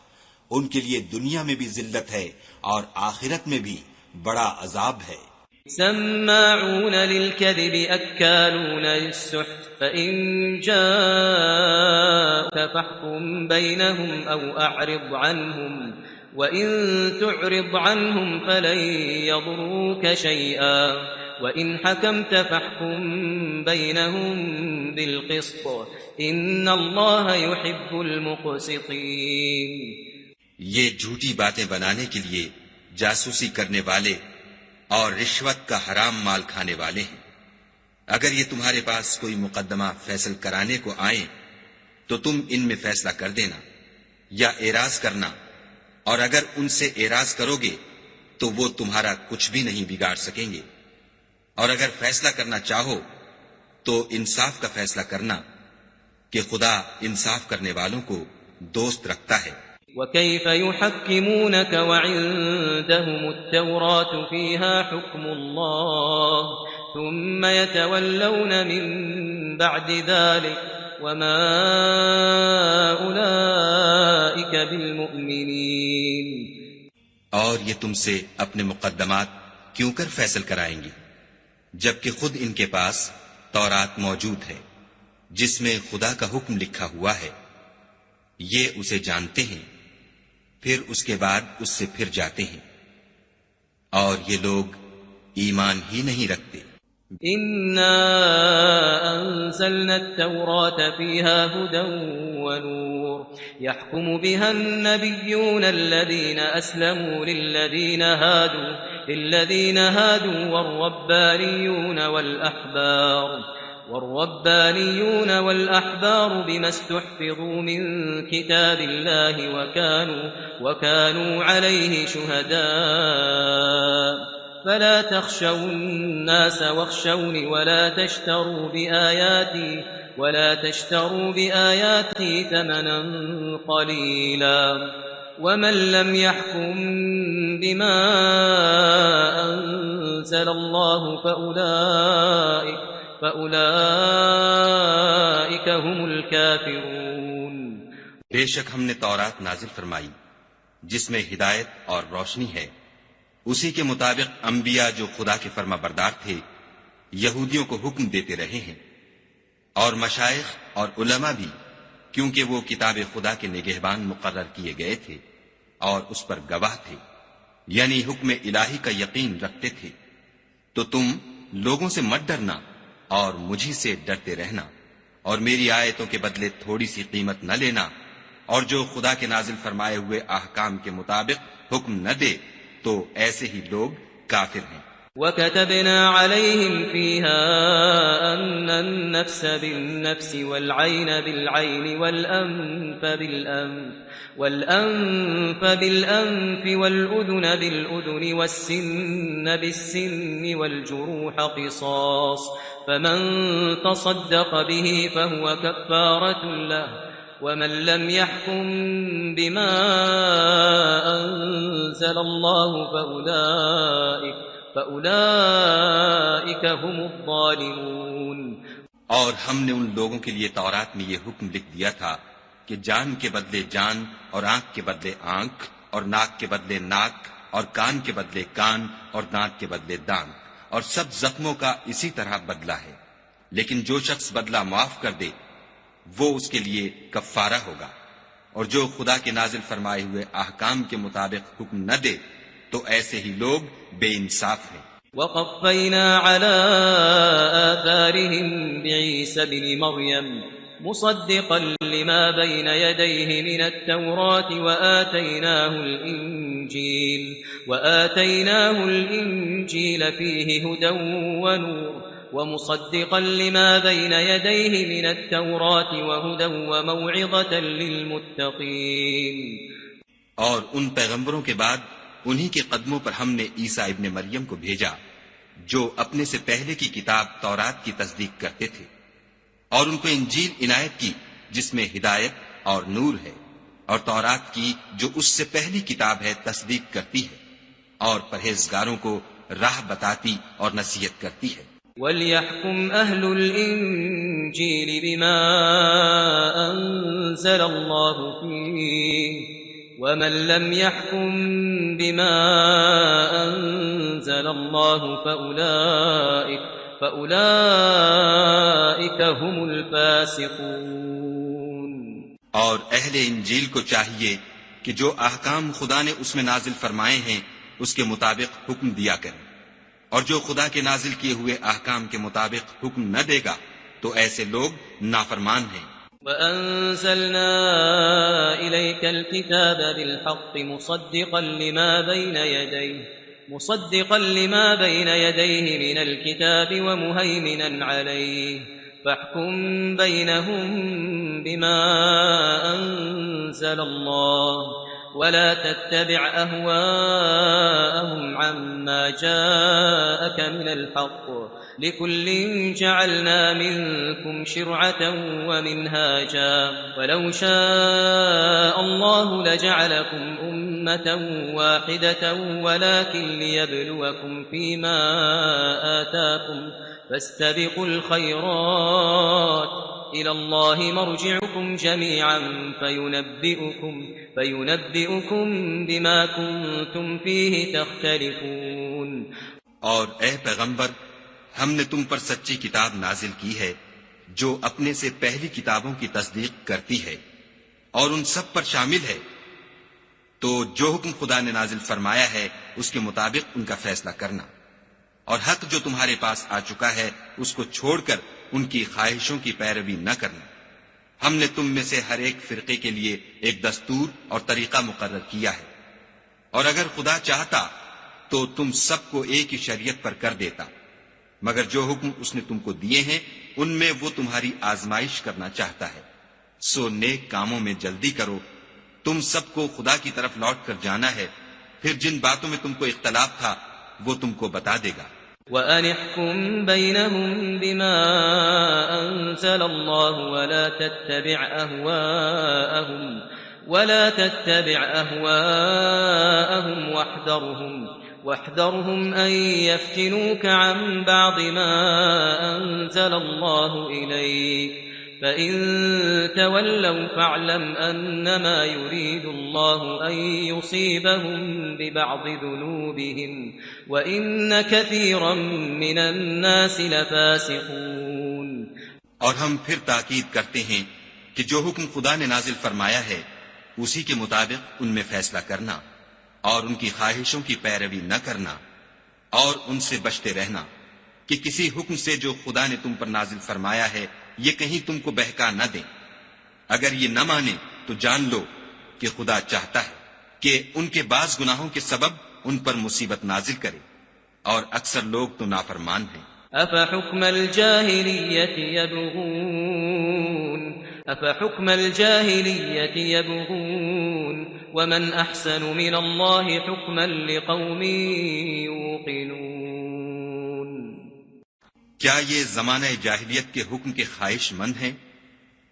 ان کے لیے دنیا میں بھی ذلت ہے اور آخرت میں بھی بڑا عذاب ہے۔ سماعون للكذب أكالون للسحت فإن جاءك فاحكم بينهم أو أعرض عنهم وإن تعرض عنهم فلن يضروك شيئا وإن حكمت فاحكم بينهم بالقسط إن الله يحب المقسطين۔ یہ جھوٹی باتیں بنانے کے لیے جاسوسی کرنے والے اور رشوت کا حرام مال کھانے والے ہیں۔ اگر یہ تمہارے پاس کوئی مقدمہ فیصل کرانے کو آئیں تو تم ان میں فیصلہ کر دینا یا اعراض کرنا، اور اگر ان سے اعراض کرو گے تو وہ تمہارا کچھ بھی نہیں بگاڑ سکیں گے، اور اگر فیصلہ کرنا چاہو تو انصاف کا فیصلہ کرنا کہ خدا انصاف کرنے والوں کو دوست رکھتا ہے۔ وكيف يحكمونك وعندهم التوراة فيها حكم الله ثم يتولون من بعد ذلك وما أولئك بالمؤمنين۔ اور یہ تم سے اپنے مقدمات کیوں کر فیصل کرائیں گے جبکہ خود ان کے پاس تورات موجود ہے جس میں خدا کا حکم لکھا ہوا ہے، یہ اسے جانتے ہیں، پھر اس کے بعد اس سے پھر جاتے ہیں، اور یہ لوگ ایمان ہی نہیں رکھتے۔ إنا أنزلنا التوراة فيها هدى ونور يحكم بها النبيون الذين أسلموا للذين هادوا والربانيون والأحبار بما استحفظوا من كتاب الله وكانوا عليه شهداء فلا تخشوا الناس واخشوني ولا تشتروا بآياتي ثمنا قليلا ومن لم يحكم بما أنزل الله فأولئك هم الكافرون۔ بے شک ہم نے تورات نازل فرمائی جس میں ہدایت اور روشنی ہے، اسی کے مطابق انبیاء جو خدا کے فرما بردار تھے یہودیوں کو حکم دیتے رہے ہیں، اور مشائخ اور علماء بھی، کیونکہ وہ کتاب خدا کے نگہبان مقرر کیے گئے تھے اور اس پر گواہ تھے، یعنی حکم الہی کا یقین رکھتے تھے۔ تو تم لوگوں سے مت ڈرنا اور مجھی سے ڈرتے رہنا، اور میری آیتوں کے بدلے تھوڑی سی قیمت نہ لینا، اور جو خدا کے نازل فرمائے ہوئے احکام کے مطابق حکم نہ دے تو ایسے ہی لوگ کافر ہیں۔ وَكَتَبْنَا عَلَيْهِمْ فِيهَا أَنَّ النَّفْسَ بِالنَّفْسِ وَالْعَيْنَ بِالْعَيْنِ وَالْأَنْفَ بِالْأَنْفِ وَالْأُذُنَ بِالْأُذُنِ وَالسِّنَّ بِالسِّنِّ وَالْجُرُوحَ قِصَاصٌ فَمَنْ تَصَدَّقَ بِهِ فَهُوَ كَفَّارَةٌ لَهُ وَمَنْ لَمْ يَحْكُمْ بِمَا أَنْزَلَ اللَّهُ فَأُولَئِكَ هُمُ الظَّالِمُونَ۔ اور ہم نے ان لوگوں کے لیے تورات میں یہ حکم لکھ دیا تھا کہ جان کے بدلے جان، اور آنکھ کے بدلے آنکھ، اور ناک کے بدلے ناک، اور کان کے بدلے کان، اور دانت کے بدلے دانت، اور سب زخموں کا اسی طرح بدلہ ہے، لیکن جو شخص بدلہ معاف کر دے وہ اس کے لیے کفارہ ہوگا، اور جو خدا کے نازل فرمائے ہوئے احکام کے مطابق حکم نہ دے تو ایسے ہی لوگ بے انصاف ہیں۔ وَقَفَّيْنَا عَلَىٰ آثَارِهِمْ بِعِيسَى ابْنِ مَرْيَمَ مُصَدِّقًا لِمَا بَيْنَ يَدَيْهِ مِنَ التَّوْرَاةِ وَآتَيْنَاهُ الْإِنْجِيلَ فِيهِ هُدًى وَنُورٌ وَمُصَدِّقًا لِمَا بَيْنَ يَدَيْهِ مِنَ التَّوْرَاةِ وَهُدًى وَمَوْعِظَةً لِلْمُتَّقِينَ۔ اور ان پیغمبروں کے بعد انہی کے قدموں پر ہم نے عیسیٰ ابن مریم کو بھیجا جو اپنے سے پہلے کی کتاب تورات کی تصدیق کرتے تھے، اور ان کو انجیل عنایت کی جس میں ہدایت اور نور ہے، اور تورات کی جو اس سے پہلی کتاب ہے تصدیق کرتی ہے، اور پرہیزگاروں کو راہ بتاتی اور نصیحت کرتی ہے۔ وَلْيَحْكُمْ أَهْلُ الْإِنْجِيلِ بِمَا أَنزَلَ اللَّهُ فِيهِ وَمَنْ لَمْ يَحْكُمْ بِمَا أَنزَلَ اللَّهُ فَأُولَئِكَ هُمُ الْفَاسِقُونَ۔ اور اہل انجیل کو چاہیے کہ جو احکام خدا نے اس میں نازل فرمائے ہیں اس کے مطابق حکم دیا کریں، اور جو خدا کے نازل کیے ہوئے احکام کے مطابق حکم نہ دے گا تو ایسے لوگ نافرمان ہیں۔ وَأَنزَلْنَا إِلَيْكَ الْكِتَابَ بِالْحَقِّ مُصَدِّقًا لِمَا بَيْنَ يَدَيْهِ مِنَ الْكِتَابِ وَمُهَيْمِنًا عَلَيْهِ فَاحْكُم بَيْنَهُم بِمَا أَنزَلَ اللَّهُ وَلَا تَتَّبِعْ أَهْوَاءَهُمْ عَمَّا جَاءَكَ مِنَ الْحَقِّ لِكُلٍّ جَعَلْنَا مِنكُمْ شِرْعَةً وَمِنْهَاجًا وَلَوْ شَاءَ اللَّهُ لَجَعَلَكُمْ أُمَّةً وَاحِدَةً وَلَكِنْ لِيَبْلُوَكُمْ فِيمَا آتَاكُمْ فَاسْتَبِقُوا الْخَيْرَاتِ إِلَى اللَّهِ مَرْجِعُكُمْ جَمِيعًا فَيُنَبِّئُكُمْ بِمَا كُنتُمْ فِيهِ تَخْتَلِفُونَ۔ اور اے پیغمبر، ہم نے تم پر سچی کتاب نازل کی ہے جو اپنے سے پہلی کتابوں کی تصدیق کرتی ہے اور ان سب پر شامل ہے، تو جو حکم خدا نے نازل فرمایا ہے اس کے مطابق ان کا فیصلہ کرنا، اور حق جو تمہارے پاس آ چکا ہے اس کو چھوڑ کر ان کی خواہشوں کی پیروی نہ کرنا۔ ہم نے تم میں سے ہر ایک فرقے کے لیے ایک دستور اور طریقہ مقرر کیا ہے، اور اگر خدا چاہتا تو تم سب کو ایک ہی شریعت پر کر دیتا، مگر جو حکم اس نے تم کو دیے ہیں ان میں وہ تمہاری آزمائش کرنا چاہتا ہے، سو نیک کاموں میں جلدی کرو، تم سب کو خدا کی طرف لوٹ کر جانا ہے، پھر جن باتوں میں تم کو اختلاف تھا وہ تم کو بتا دے گا۔ وَأَنِ احْكُم بَيْنَهُم بِمَا أَنزَلَ اللَّهُ وَلَا تَتَّبِعْ أَهْوَاءَهُمْ وَاحْذَرْهُمْ أَن يَفْتِنُوكَ عَن بَعْضِ مَا أَنزَلَ اللَّهُ إِلَيْكَ فَإِن تَوَلَّوْا فَاعْلَمْ أَنَّمَا يُرِيدُ اللَّهُ أَن يُصِيبَهُم بِبَعْضِ ذُنُوبِهِمْ وَإِنَّ كَثِيرًا مِّنَ النَّاسِ لَفَاسِقُونَ۔ اور ہم پھر تاکید کرتے ہیں کہ جو حکم خدا نے نازل فرمایا ہے اسی کے مطابق ان میں فیصلہ کرنا، اور ان کی خواہشوں کی پیروی نہ کرنا، اور ان سے بچتے رہنا کہ کسی حکم سے جو خدا نے تم پر نازل فرمایا ہے یہ کہیں تم کو بہکا نہ دیں، اگر یہ نہ مانے تو جان لو کہ خدا چاہتا ہے کہ ان کے بعض گناہوں کے سبب ان پر مصیبت نازل کرے، اور اکثر لوگ تو نافرمان ہیں۔ أفحكم الجاهلية يبغون ومن أحسن من الله حكما لقوم يوقنون۔ کیا یہ زمانہ جاہلیت کے حکم کے خواہش مند ہیں؟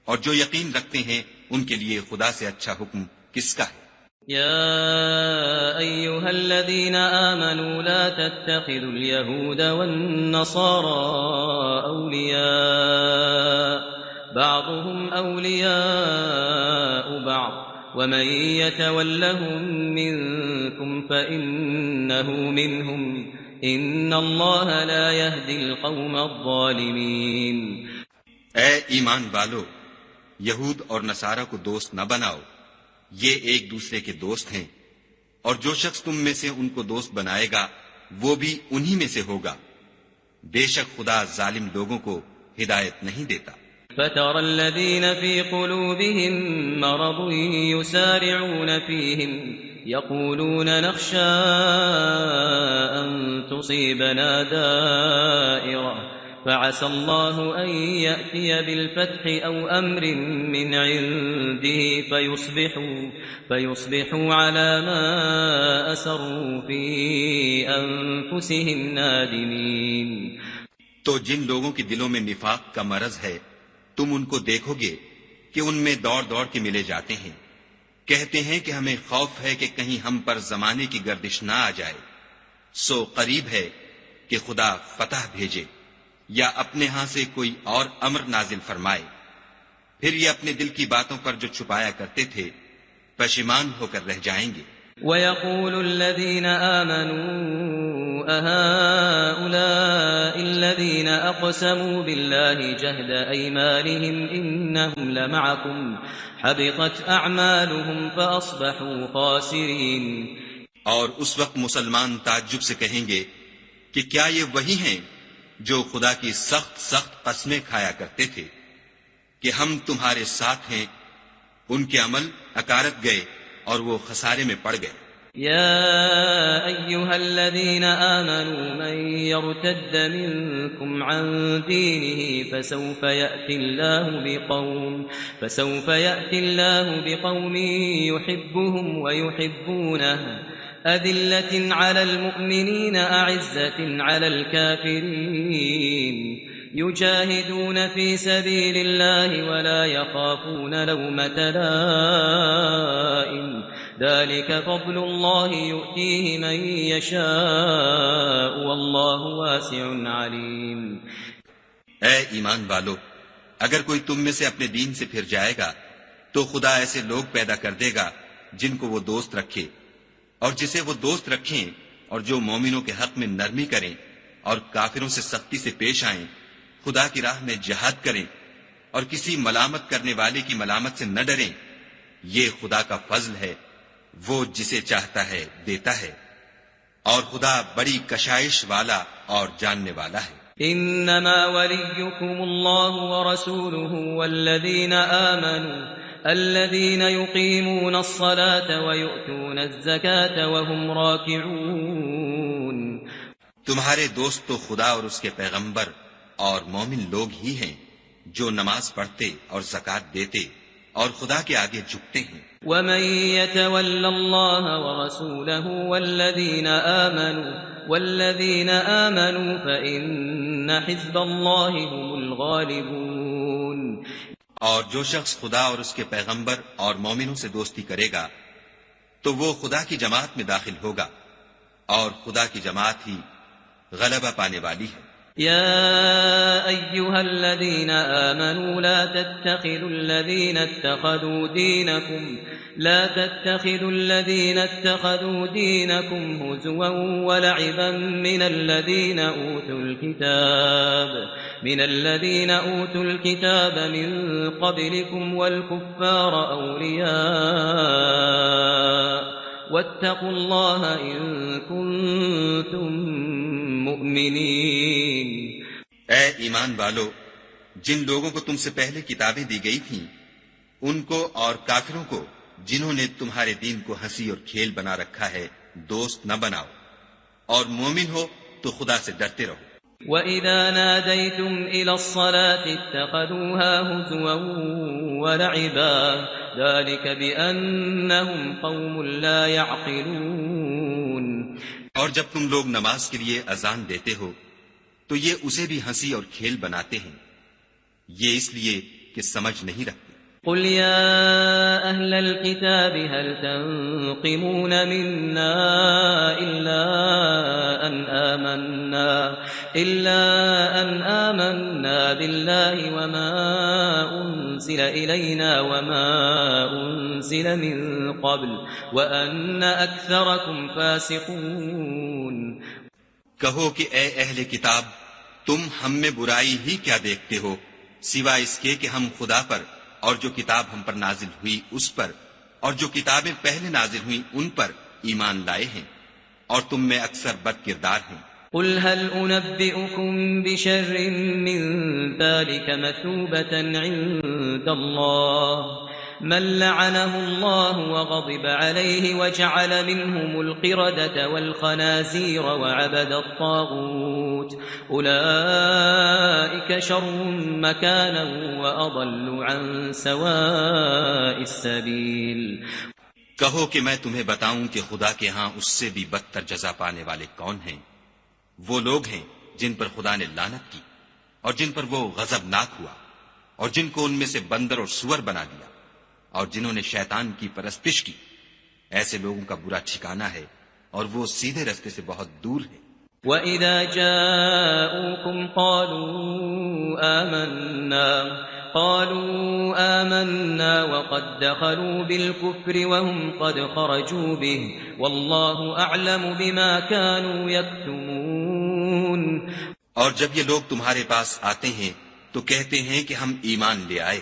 اور جو یقین رکھتے ہیں ان کے لیے خدا سے اچھا حکم کس کا ہے؟ يا أيها الذين آمنوا لا تتخذوا اليهود والنصارى أولياء بعضهم أولياء بعض ومن يتولهم منكم فإنه منهم إن الله لا يهدي القوم الظالمين۔ اے ایمان والو، یہود اور نصارہ کو دوست نہ بناؤ، یہ ایک دوسرے کے دوست ہیں، اور جو شخص تم میں سے ان کو دوست بنائے گا وہ بھی انہی میں سے ہوگا، بے شک خدا ظالم لوگوں کو ہدایت نہیں دیتا۔ فَتَرَى الَّذِينَ فِي قُلُوبِهِم مَّرَضٌ يُسَارِعُونَ فِيهِمْ يَقُولُونَ نَخْشَىٰ أَن تُصِيبَنَا دَائِرَةٌ فعسى الله أن يأتي بالفتح أو أمر من عنده فيصبحوا على ما أسروا في أنفسهم نادمين۔ تو جن لوگوں کے دلوں میں نفاق کا مرض ہے تم ان کو دیکھو گے کہ ان میں دوڑ دوڑ کے ملے جاتے ہیں، کہتے ہیں کہ ہمیں خوف ہے کہ کہیں ہم پر زمانے کی گردش نہ آ جائے، سو قریب ہے کہ خدا فتح بھیجے یا اپنے ہاں سے کوئی اور امر نازل فرمائے، پھر یہ اپنے دل کی باتوں پر جو چھپایا کرتے تھے پشیمان ہو کر رہ جائیں گے۔ وَيَقُولُ الَّذِينَ آمَنُوا أَهَٰؤُلَاءِ الَّذِينَ أَقْسَمُوا بِاللَّهِ جَهْدَ أَيْمَانِهِمْ إِنَّهُمْ لَمَعَكُمْ حَبِطَتْ أَعْمَالُهُمْ فَأَصْبَحُوا خَاسِرِينَ۔ اور اس وقت مسلمان تعجب سے کہیں گے کہ کیا یہ وہی ہیں جو خدا کی سخت سخت قسمیں کھایا کرتے تھے کہ ہم تمہارے ساتھ ہیں، ان کے عمل اکارت گئے اور وہ خسارے میں پڑ گئے۔ يا أيها الذين آمنوا من يرتد منكم عن دينه فسوف يأتي الله بقوم يحبهم ويحبونه أذلة على المؤمنين أعزة على الكافرين يجاهدون في سبيل الله ولا يخافون لومة لائم ذلك فضل الله يؤتيه من يشاء والله واسع عليم۔ اے ایمان والو، اگر کوئی تم میں سے اپنے دین سے پھر جائے گا تو خدا ایسے لوگ پیدا کر دے گا جن کو وہ دوست رکھے اور جسے وہ دوست رکھیں، اور جو مومنوں کے حق میں نرمی کریں اور کافروں سے سختی سے پیش آئیں، خدا کی راہ میں جہاد کریں اور کسی ملامت کرنے والے کی ملامت سے نہ ڈریں، یہ خدا کا فضل ہے، وہ جسے چاہتا ہے دیتا ہے، اور خدا بڑی کشائش والا اور جاننے والا ہے۔ انما وليكم الله ورسوله والذين آمنوا الذين يقيمون الصلاة ويؤتون الزكاة وهم راكعون۔ تمہارے دوست تو خدا اور اس کے پیغمبر اور مومن لوگ ہی ہیں جو نماز پڑھتے اور زکوٰۃ دیتے اور خدا کے آگے جھکتے ہیں۔ ومن يتول الله ورسوله والذين آمنوا فإن حزب الله هم الغالبون۔ اور جو شخص خدا اور اس کے پیغمبر اور مومنوں سے دوستی کرے گا تو وہ خدا کی جماعت میں داخل ہوگا، اور خدا کی جماعت ہی غلبہ پانے والی ہے۔ يا أيها الذين آمنوا لا تتخذوا الذين اتخذوا دينكم هزوا ولعبا من الذين أوتوا الكتاب من قبلكم والكفار أولياء واتقوا الله إن كنتم مؤمنين۔ اے ایمان والو، جن لوگوں کو تم سے پہلے کتابیں دی گئی تھیں ان کو اور کافروں کو جنہوں نے تمہارے دین کو ہنسی اور کھیل بنا رکھا ہے دوست نہ بناؤ، اور مومن ہو تو خدا سے ڈرتے رہو۔ وَإِذَا نَادَيْتُمْ إِلَى الصَّلَاةِ اتَّخَذُوهَا هُزُوًا وَلَعِبًا ذَلِكَ بِأَنَّهُمْ قَوْمٌ لَا يَعْقِلُونَ۔ اور جب تم لوگ نماز کے لیے اذان دیتے ہو تو یہ اسے بھی ہنسی اور کھیل بناتے ہیں، یہ اس لیے کہ سمجھ نہیں رکھتے۔ قل يا أهل الكتاب هل تنقمون منا إلا أن آمنا بالله وما أنزل إلينا وما أنزل من قبل وأن أكثركم فاسقون۔ کہو کہ اے اہل کتاب، تم ہم میں برائی ہی کیا دیکھتے ہو سوائے اس کے کہ ہم خدا پر اور جو کتاب ہم پر نازل ہوئی اس پر اور جو کتابیں پہلے نازل ہوئی ان پر ایمان لائے ہیں، اور تم میں اکثر بد کردار ہیں۔ قل هل أنبئكم بشر من ذلك مثوبة عند الله من لعنه الله وغضب عليه وجعل منهم القردة والخنازير وعبد الطاغوت أولئك شر مكانا وأضل عن سواء السبيل۔ کہو کہ میں تمہیں بتاؤں کہ خدا کے ہاں اس سے بھی بدتر جزا پانے والے کون ہیں؟ وہ لوگ ہیں جن پر خدا نے لعنت کی اور جن پر وہ غضبناک ہوا، اور جن کو ان میں سے بندر اور سور بنا دیا، اور جنہوں نے شیطان کی پرستش کی۔ ایسے لوگوں کا برا ٹھکانہ ہے اور وہ سیدھے رستے سے بہت دور ہے۔ وَإِذَا جَاءُوكُمْ قَالُوا آمَنَّا وَقَدْ دَخَلُوا بِالْكُفْرِ وَهُمْ قَدْ خَرَجُوا بِهِ وَاللَّهُ أَعْلَمُ بِمَا كَانُوا يَكْتُمُونَ۔ اور جب یہ لوگ تمہارے پاس آتے ہیں تو کہتے ہیں کہ ہم ایمان لے آئے،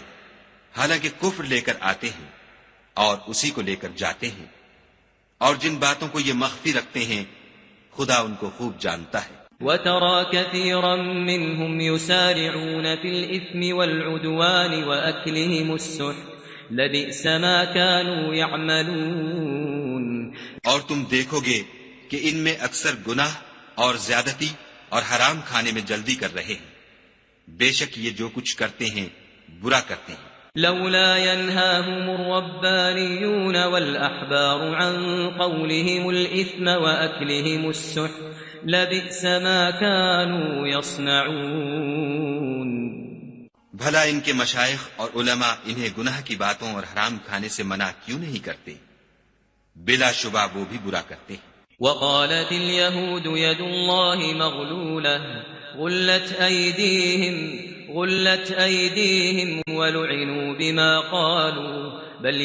حالانکہ کفر لے کر آتے ہیں اور اسی کو لے کر جاتے ہیں، اور جن باتوں کو یہ مخفی رکھتے ہیں خدا ان کو خوب جانتا ہے۔ وَتَرَى كَثِيرًا مِّنْهُمْ يُسَارِعُونَ فِي الْإِثْمِ وَالْعُدْوَانِ وَأَكْلِهِمُ السُّحْتَ لَبِئْسَ مَا كَانُوا يَعْمَلُونَ۔ اور تم دیکھو گے کہ ان میں اکثر گناہ اور زیادتی اور حرام کھانے میں جلدی کر رہے ہیں، بے شک یہ جو کچھ کرتے ہیں برا کرتے ہیں۔ لولا ينهاهم الربانيون والأحبار عن قولهم الإثم وأكلهم السحت لبئس ما كانوا يصنعون۔ بھلا ان کے مشائخ اور علماء انہیں گناہ کی باتوں اور حرام کھانے سے منع کیوں نہیں کرتے؟ بلا شبہ وہ بھی برا کرتے ہیں۔ وقالت اليهود يد الله مغلولة غلت أيديهم ولعنوا بما قالوا بل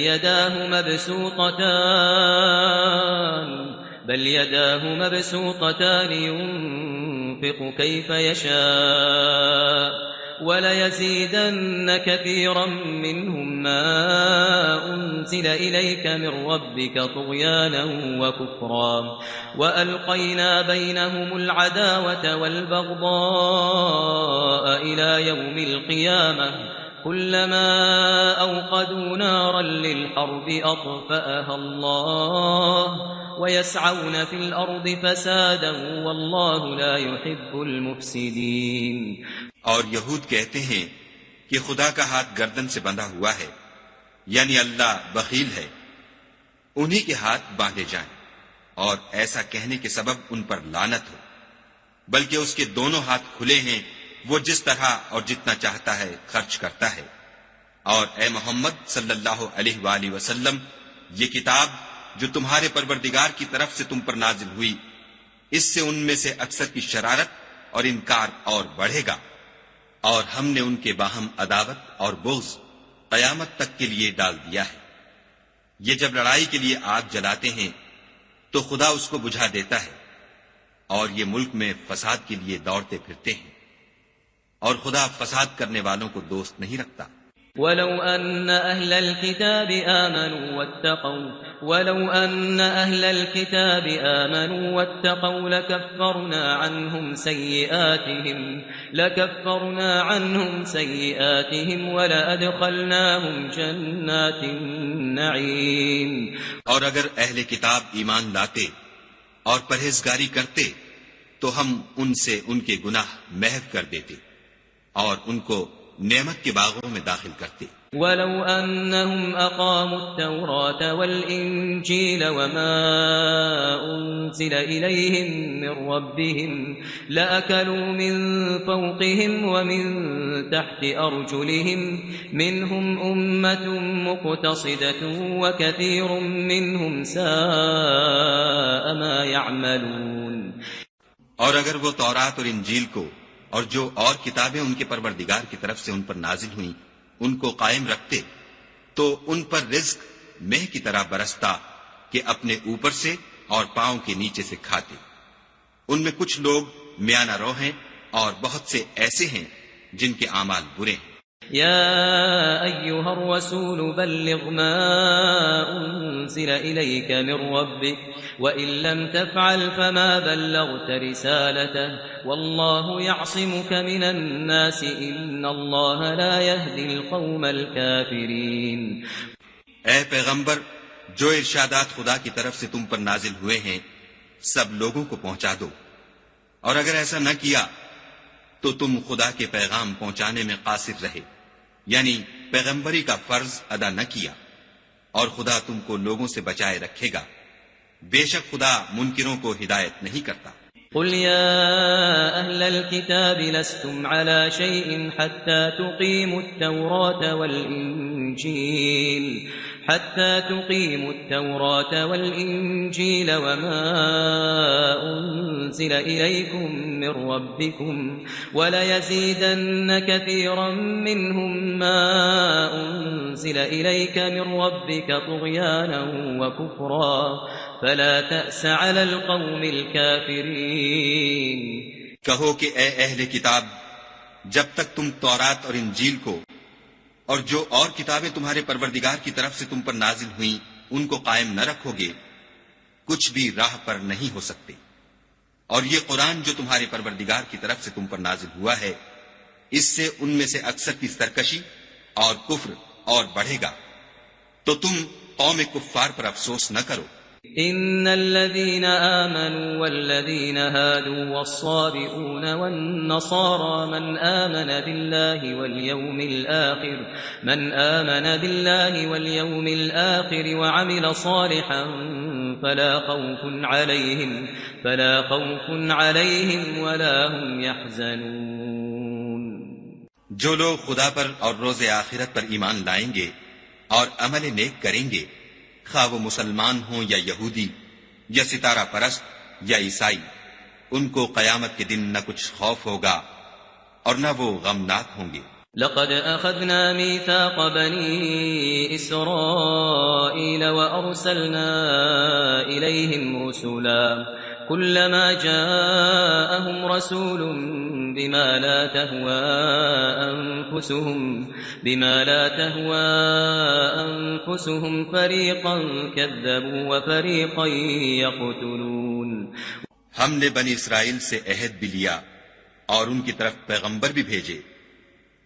يداه مبسوطتان ينفق كيف يشاء وليزيدن كثيرا منهم ما أنزل إليك من ربك طغيانا وكفرا وألقينا بينهم العداوة والبغضاء إلى يوم القيامة كلما أوقدوا نارا للحرب أطفأها الله ويسعون في الأرض فسادا والله لا يحب المفسدين۔ اور یہود کہتے ہیں کہ خدا کا ہاتھ گردن سے بندھا ہوا ہے، یعنی اللہ بخیل ہے، انہی کے ہاتھ باندھے جائیں، اور ایسا کہنے کے سبب ان پر لعنت ہو، بلکہ اس کے دونوں ہاتھ کھلے ہیں، وہ جس طرح اور جتنا چاہتا ہے خرچ کرتا ہے۔ اور اے محمد صلی اللہ علیہ وآلہ وسلم، یہ کتاب جو تمہارے پروردگار کی طرف سے تم پر نازل ہوئی، اس سے ان میں سے اکثر کی شرارت اور انکار اور بڑھے گا، اور ہم نے ان کے باہم عداوت اور بغض قیامت تک کے لیے ڈال دیا ہے۔ یہ جب لڑائی کے لیے آگ جلاتے ہیں تو خدا اس کو بجھا دیتا ہے، اور یہ ملک میں فساد کے لیے دوڑتے پھرتے ہیں، اور خدا فساد کرنے والوں کو دوست نہیں رکھتا۔ ولو أن أهل الكتاب آمنوا واتقوا لكفرنا عنهم سيئاتهم ولأدخلناهم جنات النعيم. اور اگر اہل کتاب ایمان لاتے اور پرہیزگاری کرتے تو ہم ان سے ان کے گناہ محو کر دیتے اور ان کو نعمت کے باغوں میں داخل کرتے. ولو أنهم أقاموا التوراة والإنجيل وما أنزل إليهم من ربهم لأكلوا من فوقهم ومن تحت أرجلهم منهم أمة مقتصدة وكثير منهم ساء ما يعملون. اور اگر وہ تورات اور انجیل کو اور جو اور کتابیں ان کے پروردگار کی طرف سے ان پر نازل ہوئیں ان کو قائم رکھتے تو ان پر رزق مہ کی طرح برستا کہ اپنے اوپر سے اور پاؤں کے نیچے سے کھاتے. ان میں کچھ لوگ میانہ رو ہیں اور بہت سے ایسے ہیں جن کے اعمال برے ہیں. يا أيها الرسول بلغ ما أنزل إليك من ربك وإن لم تفعل فما بلغت رسالته والله يعصمك من الناس إن الله لا يهدي القوم الكافرين. اے پیغمبر، جو ارشادات خدا کی طرف سے تم پر نازل ہوئے ہیں سب لوگوں کو پہنچا دو، اور اگر ایسا نہ کیا تو تم خدا کے پیغام پہنچانے میں قاصر رہے، یعنی پیغمبری کا فرض ادا نہ کیا، اور خدا تم کو لوگوں سے بچائے رکھے گا. بے شک خدا منکروں کو ہدایت نہیں کرتا. قل يا أهل الكتاب لستم على شيء حتى تقيموا التوراة والإنجيل وما أنزل إليكم من ربكم وليزيدن كثيرا منهم ما أنزل إليك من ربك طغيانا وكفرا فلا تأس على القوم الكافرين. کہو کہ اے اہل کتاب، جب تک تم تورات اور انجیل کو اور جو اور کتابیں تمہارے پروردگار کی طرف سے تم پر نازل ہوئیں ان کو قائم نہ رکھو گے کچھ بھی راہ پر نہیں ہو سکتے. اور یہ قرآن جو تمہارے پروردگار کی طرف سے تم پر نازل ہوا ہے اس سے ان میں سے اکثر کی سرکشی اور کفر اور بڑھے گا. تو تم قوم کفار پر افسوس نہ کرو. إن الذين آمنوا والذين هادوا والصابئون والنصارى من آمن بالله واليوم الآخر وعمل صالحا فلا خوف عليهم ولا هم يحزنون. جو لوگ خدا پر اور روز آخرت پر ایمان لائیں گے اور عمل نیک کریں گے، خواہ وہ مسلمان ہوں یا یہودی یا ستارہ پرست یا عیسائی، ان کو قیامت کے دن نہ کچھ خوف ہوگا اور نہ وہ غمناک ہوں گے. لقد أخذنا ميثاق بني إسرائيل وأرسلنا إليهم رسلا كلما جاءهم رسول بما لا تهوى أنفسهم فريقا كذبوا وفريقا يقتلون. ہم نے بنی اسرائیل سے عہد بھی لیا اور ان کی طرف پیغمبر بھی بھیجے،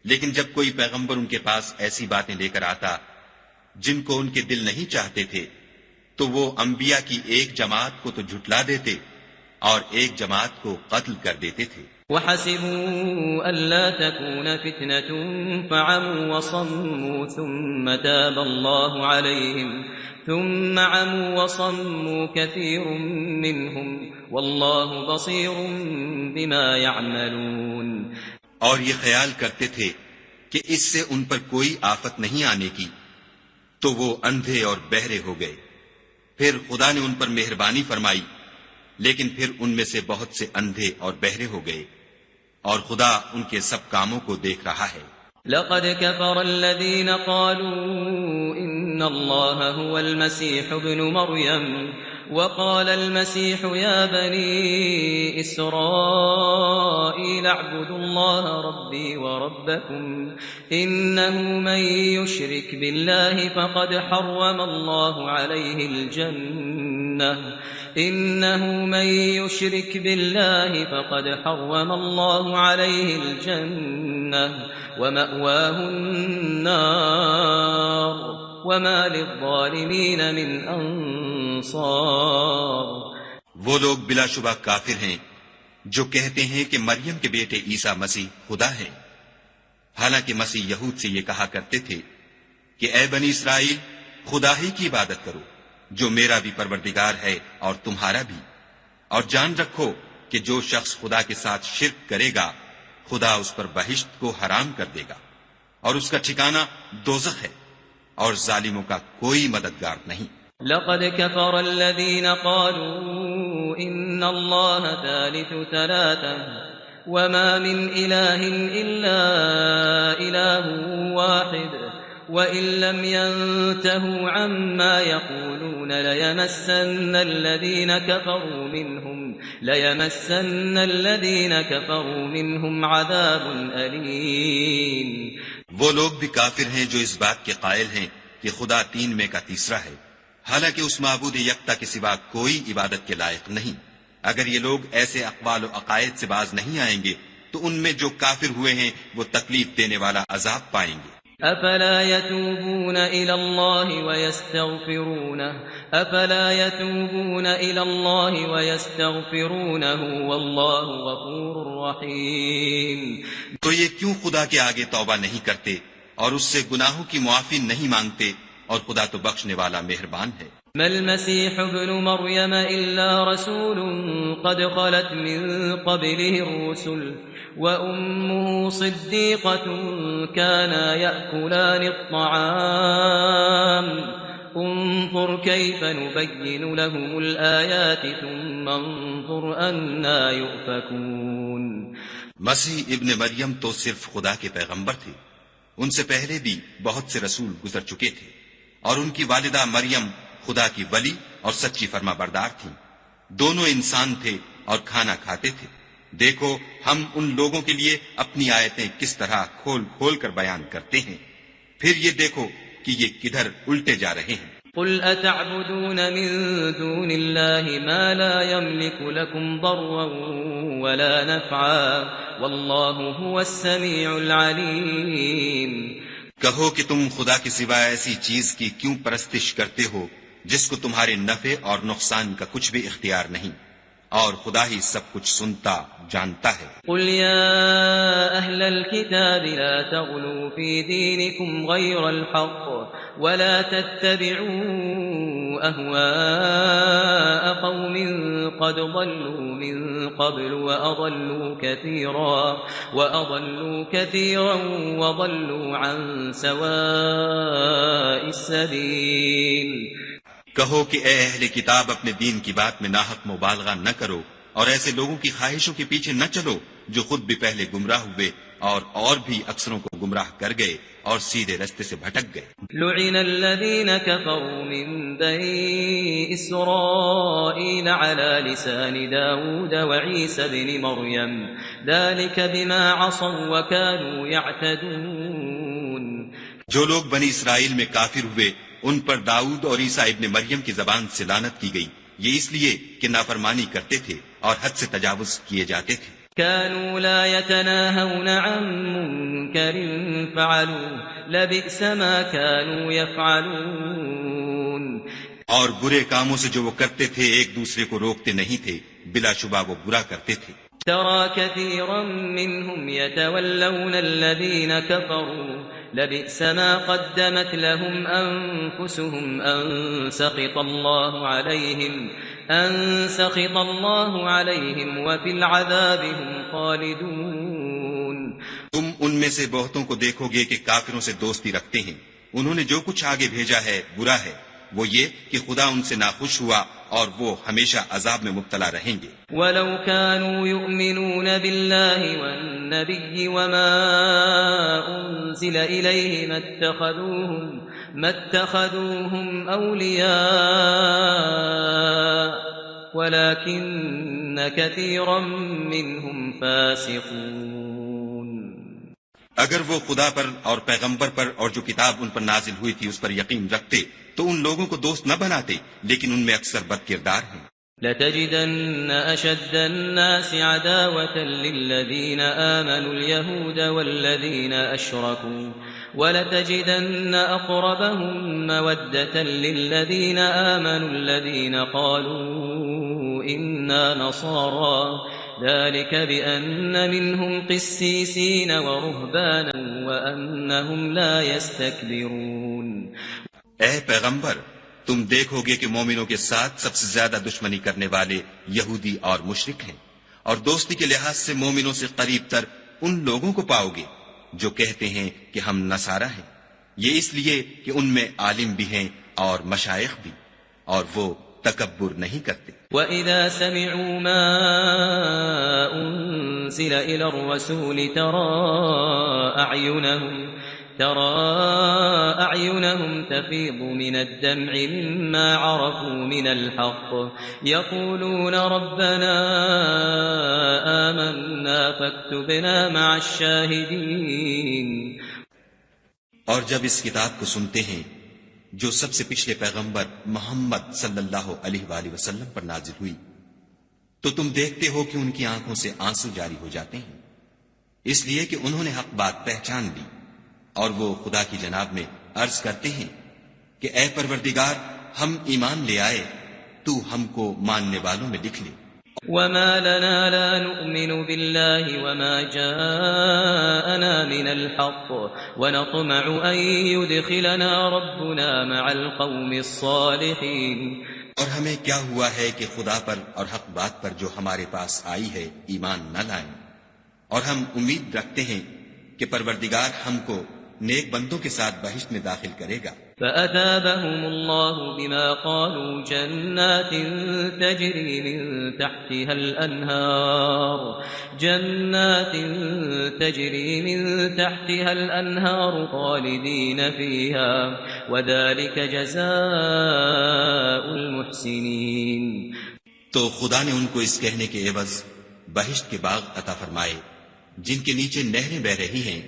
لیکن جب کوئی پیغمبر ان کے پاس ایسی باتیں لے کر آتا جن کو ان کے دل نہیں چاہتے تھے تو وہ انبیاء کی ایک جماعت کو تو جھٹلا دیتے اور ایک جماعت کو قتل کر دیتے تھے. وحسبوا ألا تكون فتنة فعموا وصموا ثم تاب الله عليهم ثم عموا وصموا كثير منهم والله بصير بما يعملون. اور یہ خیال کرتے تھے کہ اس سے ان پر کوئی آفت نہیں آنے کی تو وہ اندھے اور بہرے ہو گئے. پھر خدا نے ان پر مہربانی فرمائی لیکن پھر ان میں سے بہت سے اندھے اور بہرے ہو گئے اور خدا ان کے سب کاموں کو دیکھ رہا ہے. لقد كفر الذين قالوا إن الله هو المسيح ابن مريم وقال المسيح يا بني إسرائيل اعبدوا الله ربي وربكم إنه من يشرك بالله فقد حرم الله عليه الجنة ومأواه النار وما للظالمين من انصار۔ وہ لوگ بلا شبہ کافر ہیں جو کہتے ہیں کہ مریم کے بیٹے عیسیٰ مسیح خدا ہے، حالانکہ مسیح یہود سے یہ کہا کرتے تھے کہ اے بنی اسرائیل خدا ہی کی عبادت کرو جو میرا بھی پروردگار ہے اور تمہارا بھی، اور جان رکھو کہ جو شخص خدا کے ساتھ شرک کرے گا خدا اس پر بہشت کو حرام کر دے گا اور اس کا ٹھکانہ دوزخ ہے، اور ظالموں کا کوئی مددگار نہیں۔ لقد كفر الذين قالوا إن الله ثالث ثلاثة وما من إله إلا إله واحد وإن لم ينتهوا عما يقولون ليمسن الذين كفروا منهم عذاب أليم۔ وہ لوگ بھی کافر ہیں جو اس بات کے قائل ہیں کہ خدا تین میں کا تیسرا ہے، حالانکہ اس معبود یکتا کے سوا کوئی عبادت کے لائق نہیں۔ اگر یہ لوگ ایسے اقوال و عقائد سے باز نہیں آئیں گے تو ان میں جو کافر ہوئے ہیں وہ تکلیف دینے والا عذاب پائیں گے۔ افلا يتوبون الى الله ويستغفرونه والله غفور رحيم۔ تو یہ کیوں خدا کے آگے توبہ نہیں کرتے اور اس سے گناہوں کی معافی نہیں مانگتے، اور خدا تو بخشنے والا مہربان ہے۔ ما المسيح ابن مريم إلا رسول قد خلت من قبله الرسل وأمه صديقة كانا يأكلان الطعام انظر كيف نبين لهم الآيات ثم انظر أنا يؤفكون۔ مسیح ابن مریم تو صرف خدا کے پیغمبر تھے، ان سے پہلے بھی بہت سے رسول گزر چکے تھے، اور ان کی والدہ مریم خدا کی ولی اور سچی فرما بردار تھیں، دونوں انسان تھے اور کھانا کھاتے تھے۔ دیکھو ہم ان لوگوں کے لیے اپنی آیتیں کس طرح کھول کھول کر بیان کرتے ہیں، پھر یہ دیکھو کہ یہ کدھر الٹے جا رہے ہیں۔ قل اتعبدون من دون الله ما لا يملك لكم ضرا ولا نفعا والله هو السميع العليم۔ کہو کہ تم خدا کے سوا ایسی چیز کی کیوں پرستش کرتے ہو جس کو تمہارے نفع اور نقصان کا کچھ بھی اختیار نہیں، اور خدا ہی سب کچھ سنتا جانتا ہے۔ قل يا أهل الكتاب لا تغلوا في دينكم غير الحق ولا تتبعوا أهواء قوم قد ضلوا من قبل وأضلوا كثيرا وضلوا عن سواء السبيل۔ کہو کہ اے اہل کتاب اپنے دین کی بات میں ناحق مبالغہ نہ کرو، اور ایسے لوگوں کی خواہشوں کے پیچھے نہ چلو جو خود بھی پہلے گمراہ ہوئے اور بھی اکثروں کو گمراہ کر گئے اور سیدھے رستے سے بھٹک گئے۔ لعن الذين كفروا من بني إسرائيل على لسان داود وعيسى بن مريم ذلك بما عصوا وكانوا يعتدون۔ جو لوگ بنی اسرائیل میں کافر ہوئے ان پر داؤد اور عیسیٰ ابن مریم کی زبان سے لعنت کی گئی، یہ اس لیے کہ نافرمانی کرتے تھے اور حد سے تجاوز کیے جاتے تھے۔ كانوا لا يتناهون عن منكر فعلوا لبئس ما كانوا يفعلون۔ اور برے کاموں سے جو وہ کرتے تھے ایک دوسرے کو روکتے نہیں تھے، بلا شبہ وہ برا کرتے تھے۔ ترى كثيرا منهم يتولون الذين كفروا لبئس ما قدمت لهم أنفسهم أن سخط الله عليهم وفي العذاب هم خالدون۔ تم ان میں سے بہتوں کو دیکھو گے کہ کافروں سے دوستی رکھتے ہیں، انہوں نے جو کچھ آگے بھیجا ہے برا ہے، وہ یہ کہ خدا ان سے ناخوش ہوا اور وہ ہمیشہ عذاب میں مبتلا رہیں گے۔ وَلَوْ كَانُوا يُؤْمِنُونَ بِاللَّهِ وَالنَّبِيِّ وَمَا أُنزِلَ إِلَيْهِ مَا اتَّخَذُوهُمْ ما اتخذوهم أولياء ولكن كثيرا منهم فاسقون. اگر وہ خدا پر اور پیغمبر پر اور جو کتاب ان پر نازل ہوئی تھی اس پر یقین رکھتے تو ان لوگوں کو دوست نہ بناتے، لیکن ان میں اکثر بد کردار ہیں. لتجدن أشد الناس عداوة للذين آمنوا اليهود والذين أشركوا ولتجدن أقربهم مودة للذين آمنوا الذين قالوا إنا نصارى ذلك بأن منهم قسيسين ورهبانا وأنهم لا يستكبرون. اے پیغمبر، تم دیکھو گے کہ مومنوں کے ساتھ سب سے زیادہ دشمنی کرنے والے یہودی اور مشرک ہیں، اور دوستی کے لحاظ سے مومنوں سے قریب تر ان لوگوں کو پاؤ گے جو کہتے ہیں کہ ہم نصارہ ہیں، یہ اس لیے کہ ان میں عالم بھی ہیں اور مشائخ بھی، اور وہ تکبر نہیں کرتے. وَإِذَا سَمِعُوا مَا أُنزِلَ إِلَى الرَّسُولِ ترى أعينهم تفيض من الدمع مما عرفوا من الحق يقولون ربنا آمنا فاكتبنا مع الشاهدين. اور جب اس کتاب کو سنتے ہیں جو سب سے پچھلے پیغمبر محمد صلی اللہ علیہ وآلہ وسلم پر نازل ہوئی، تو تم دیکھتے ہو کہ ان کی آنکھوں سے آنسو جاری ہو جاتے ہیں، اس لیے کہ انہوں نے حق بات پہچان لی، اور وہ خدا کی جناب میں عرض کرتے ہیں کہ اے پروردگار، ہم ایمان لے آئے، تو ہم کو ماننے والوں میں لکھ لے. وما لنا لا نؤمن بالله وما جاءنا من الحق ونطمع أن يدخلنا ربنا مع القوم الصالحين. اور ہمیں کیا ہوا ہے کہ خدا پر اور حق بات پر جو ہمارے پاس آئی ہے ایمان نہ لائیں، اور ہم امید رکھتے ہیں کہ پروردگار ہم کو نیک بندوں کے ساتھ بہشت میں داخل کرے گا. فأثابهم الله بما قالوا جنات تجري من تحتها الأنهار خالدين فيها وذلك جزاء المحسنين. تو خدا نے ان کو اس کہنے کے عوض بہشت کے باغ عطا فرمائے جن کے نیچے نہریں بہ رہی ہیں،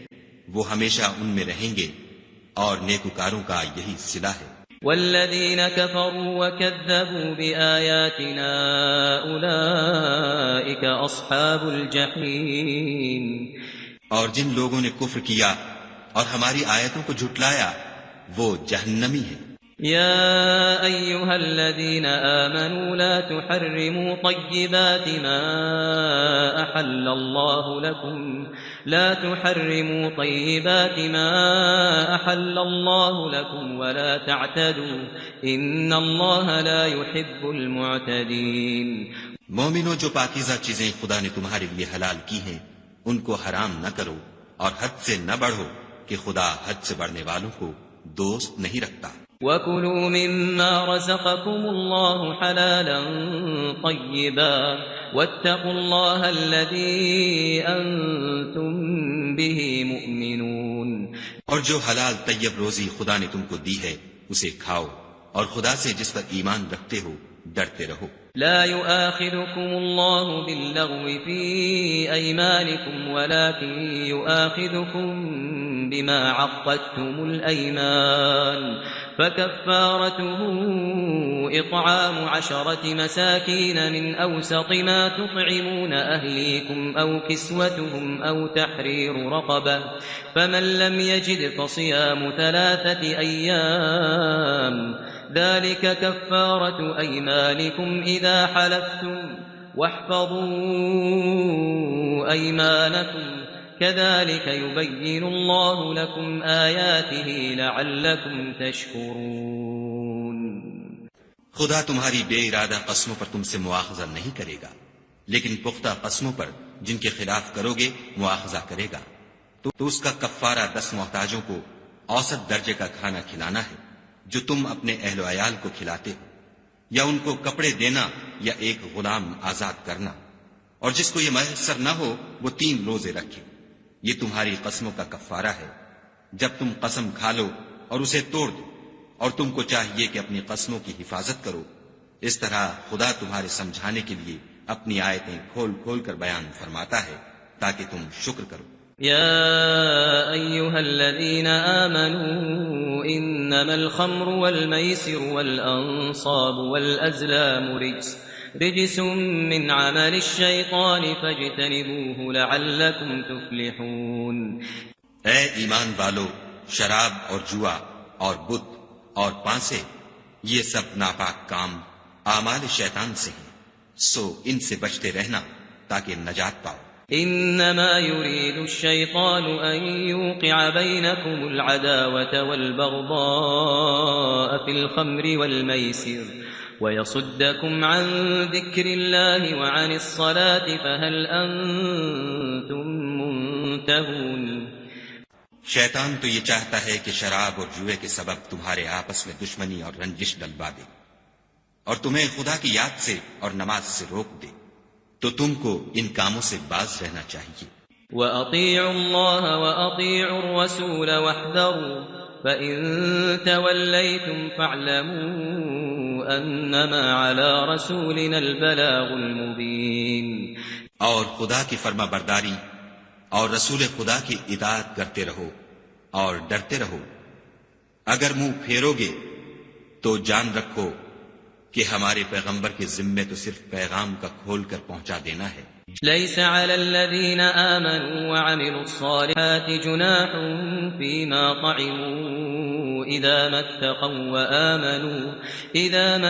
وہ ہمیشہ ان میں رہیں گے، اور نیکوکاروں کا یہی صلہ ہے. والذین کفروا وکذبوا بآیاتنا اولئک اصحاب الجحیم. اور جن لوگوں نے کفر کیا اور ہماری آیتوں کو جھٹلایا وہ جہنمی ہیں. يا أيها الذين آمنوا لا تحرموا طيبات ما أحل الله لكم ولا تعتدوا إن الله لا يحب المعتدين. مومنوں، جو پاکیزہ چیزیں خدا نے تمہارے لیے حلال کی ہیں ان کو حرام نہ کرو، اور حد سے نہ بڑھو کہ خدا حد سے بڑھنے والوں کو دوست نہیں رکھتا. وَكُلُوا مِمَّا رَزَقَكُمُ اللَّهُ حَلَالًا طَيِّبًا وَاتَّقُوا اللَّهَ الَّذِي أَنْتُمْ بِهِ مُؤْمِنُونَ. اور جو حلال طیب روزی خدا نے تم کو دی ہے اسے کھاؤ، اور خدا سے جس پر ایمان رکھتے ہو ڈرتے رہو. لا يؤاخذكم الله باللغو في أيمانكم ولكن يؤاخذكم بما عقدتم الأيمان فكفارته إطعام 10 مساكين من أوسط ما تطعمون أهليكم أو كسوتهم أو تحرير رقبة فمن لم يجد فصيام 3 أيام ذلك كفارة أيمانكم إذا حلفتم واحفظوا أيمانكم كذلك يبين الله لكم آياته لعلكم تشكرون. خدا تمہاری بے ارادہ قسموں پر تم سے مواخذہ نہیں کرے گا، لیکن پختہ قسموں پر جن کے خلاف کرو گے مواخذہ کرے گا. تو اس کا کفارہ 10 محتاجوں کو اوسط درجے کا کھانا کھلانا ہے جو تم اپنے اہل و عیال کو کھلاتے ہو، یا ان کو کپڑے دینا یا ایک غلام آزاد کرنا، اور جس کو یہ میسر نہ ہو وہ 3 روزے رکھے. یہ تمہاری قسموں کا کفارہ ہے. جب تم قسم کھا لو اور اسے توڑ دو اور تم کو چاہیے کہ اپنی قسموں کی حفاظت کرو. اس طرح خدا تمہارے سمجھانے کے لیے اپنی آیتیں کھول کھول کر بیان فرماتا ہے تاکہ تم شکر کرو. يا أيها الذين آمنوا إنما الخمر والميسر والأنصاب والأزلام رجس من عمل الشيطان فاجتنبوه لعلكم تفلحون. اے ایمان والو، شراب اور جوا اور بت اور پانسے یہ سب ناپاک کام اعمال شیطان سے ہیں، سو ان سے بچتے رہنا تاکہ نجات پاؤ. إنما يريد الشيطان أن يوقع بينكم العداوة والبغضاء في الخمر والميسر ويصدكم عن ذكر الله وعن الصلاة فهل أنتم منتهون. شیطان تو یہ چاہتا ہے کہ شراب اور جوئے کے سبب تمہارے آپس میں دشمنی اور رنجش ڈلوا دے اور تمہیں خدا کی یاد سے اور نماز سے روک دے، تو تم کو ان کاموں سے باز رہنا چاہیے. وَأَطِيعُوا اللَّهَ وَأَطِيعُوا الرَّسُولَ وَاحْذَرُوا فَإِن تَوَلَّيْتُمْ فَاعْلَمُوا أَنَّمَا عَلَى رَسُولِنَا الْبَلَاغُ الْمُبِينُ. اور خدا کی فرما برداری اور رسول خدا کی اطاعت کرتے رہو اور ڈرتے رہو. اگر منہ پھیرو گے تو جان رکھو کہ ہمارے پیغمبر کے ذمے تو صرف پیغام کا کھول کر پہنچا دینا ہے. ليس على الذين آمنوا وعملوا الصالحات جناح فيما طعموا إذا ما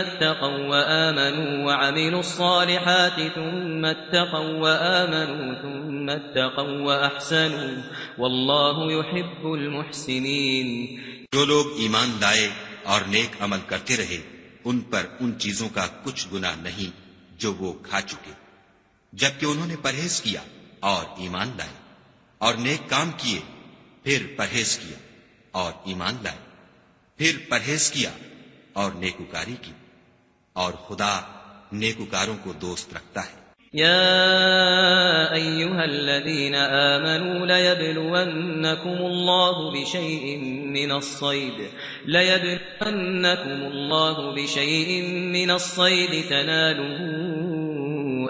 اتقوا وآمنوا وعملوا الصالحات ثم اتقوا وأحسنوا والله يحب المحسنين. جو لوگ ایمان لائے اور نیک عمل کرتے رہے ان پر ان چیزوں کا کچھ گناہ نہیں جو وہ کھا چکے، جبکہ انہوں نے پرہیز کیا اور ایمان لائے اور نیک کام کیے، پھر پرہیز کیا اور ایمان لائے، پھر پرہیز کیا اور نیکوکاری کی، اور خدا نیکوکاروں کو دوست رکھتا ہے. يا أيها الذين آمنوا ليبلونكم الله بشيء من الصيد تناله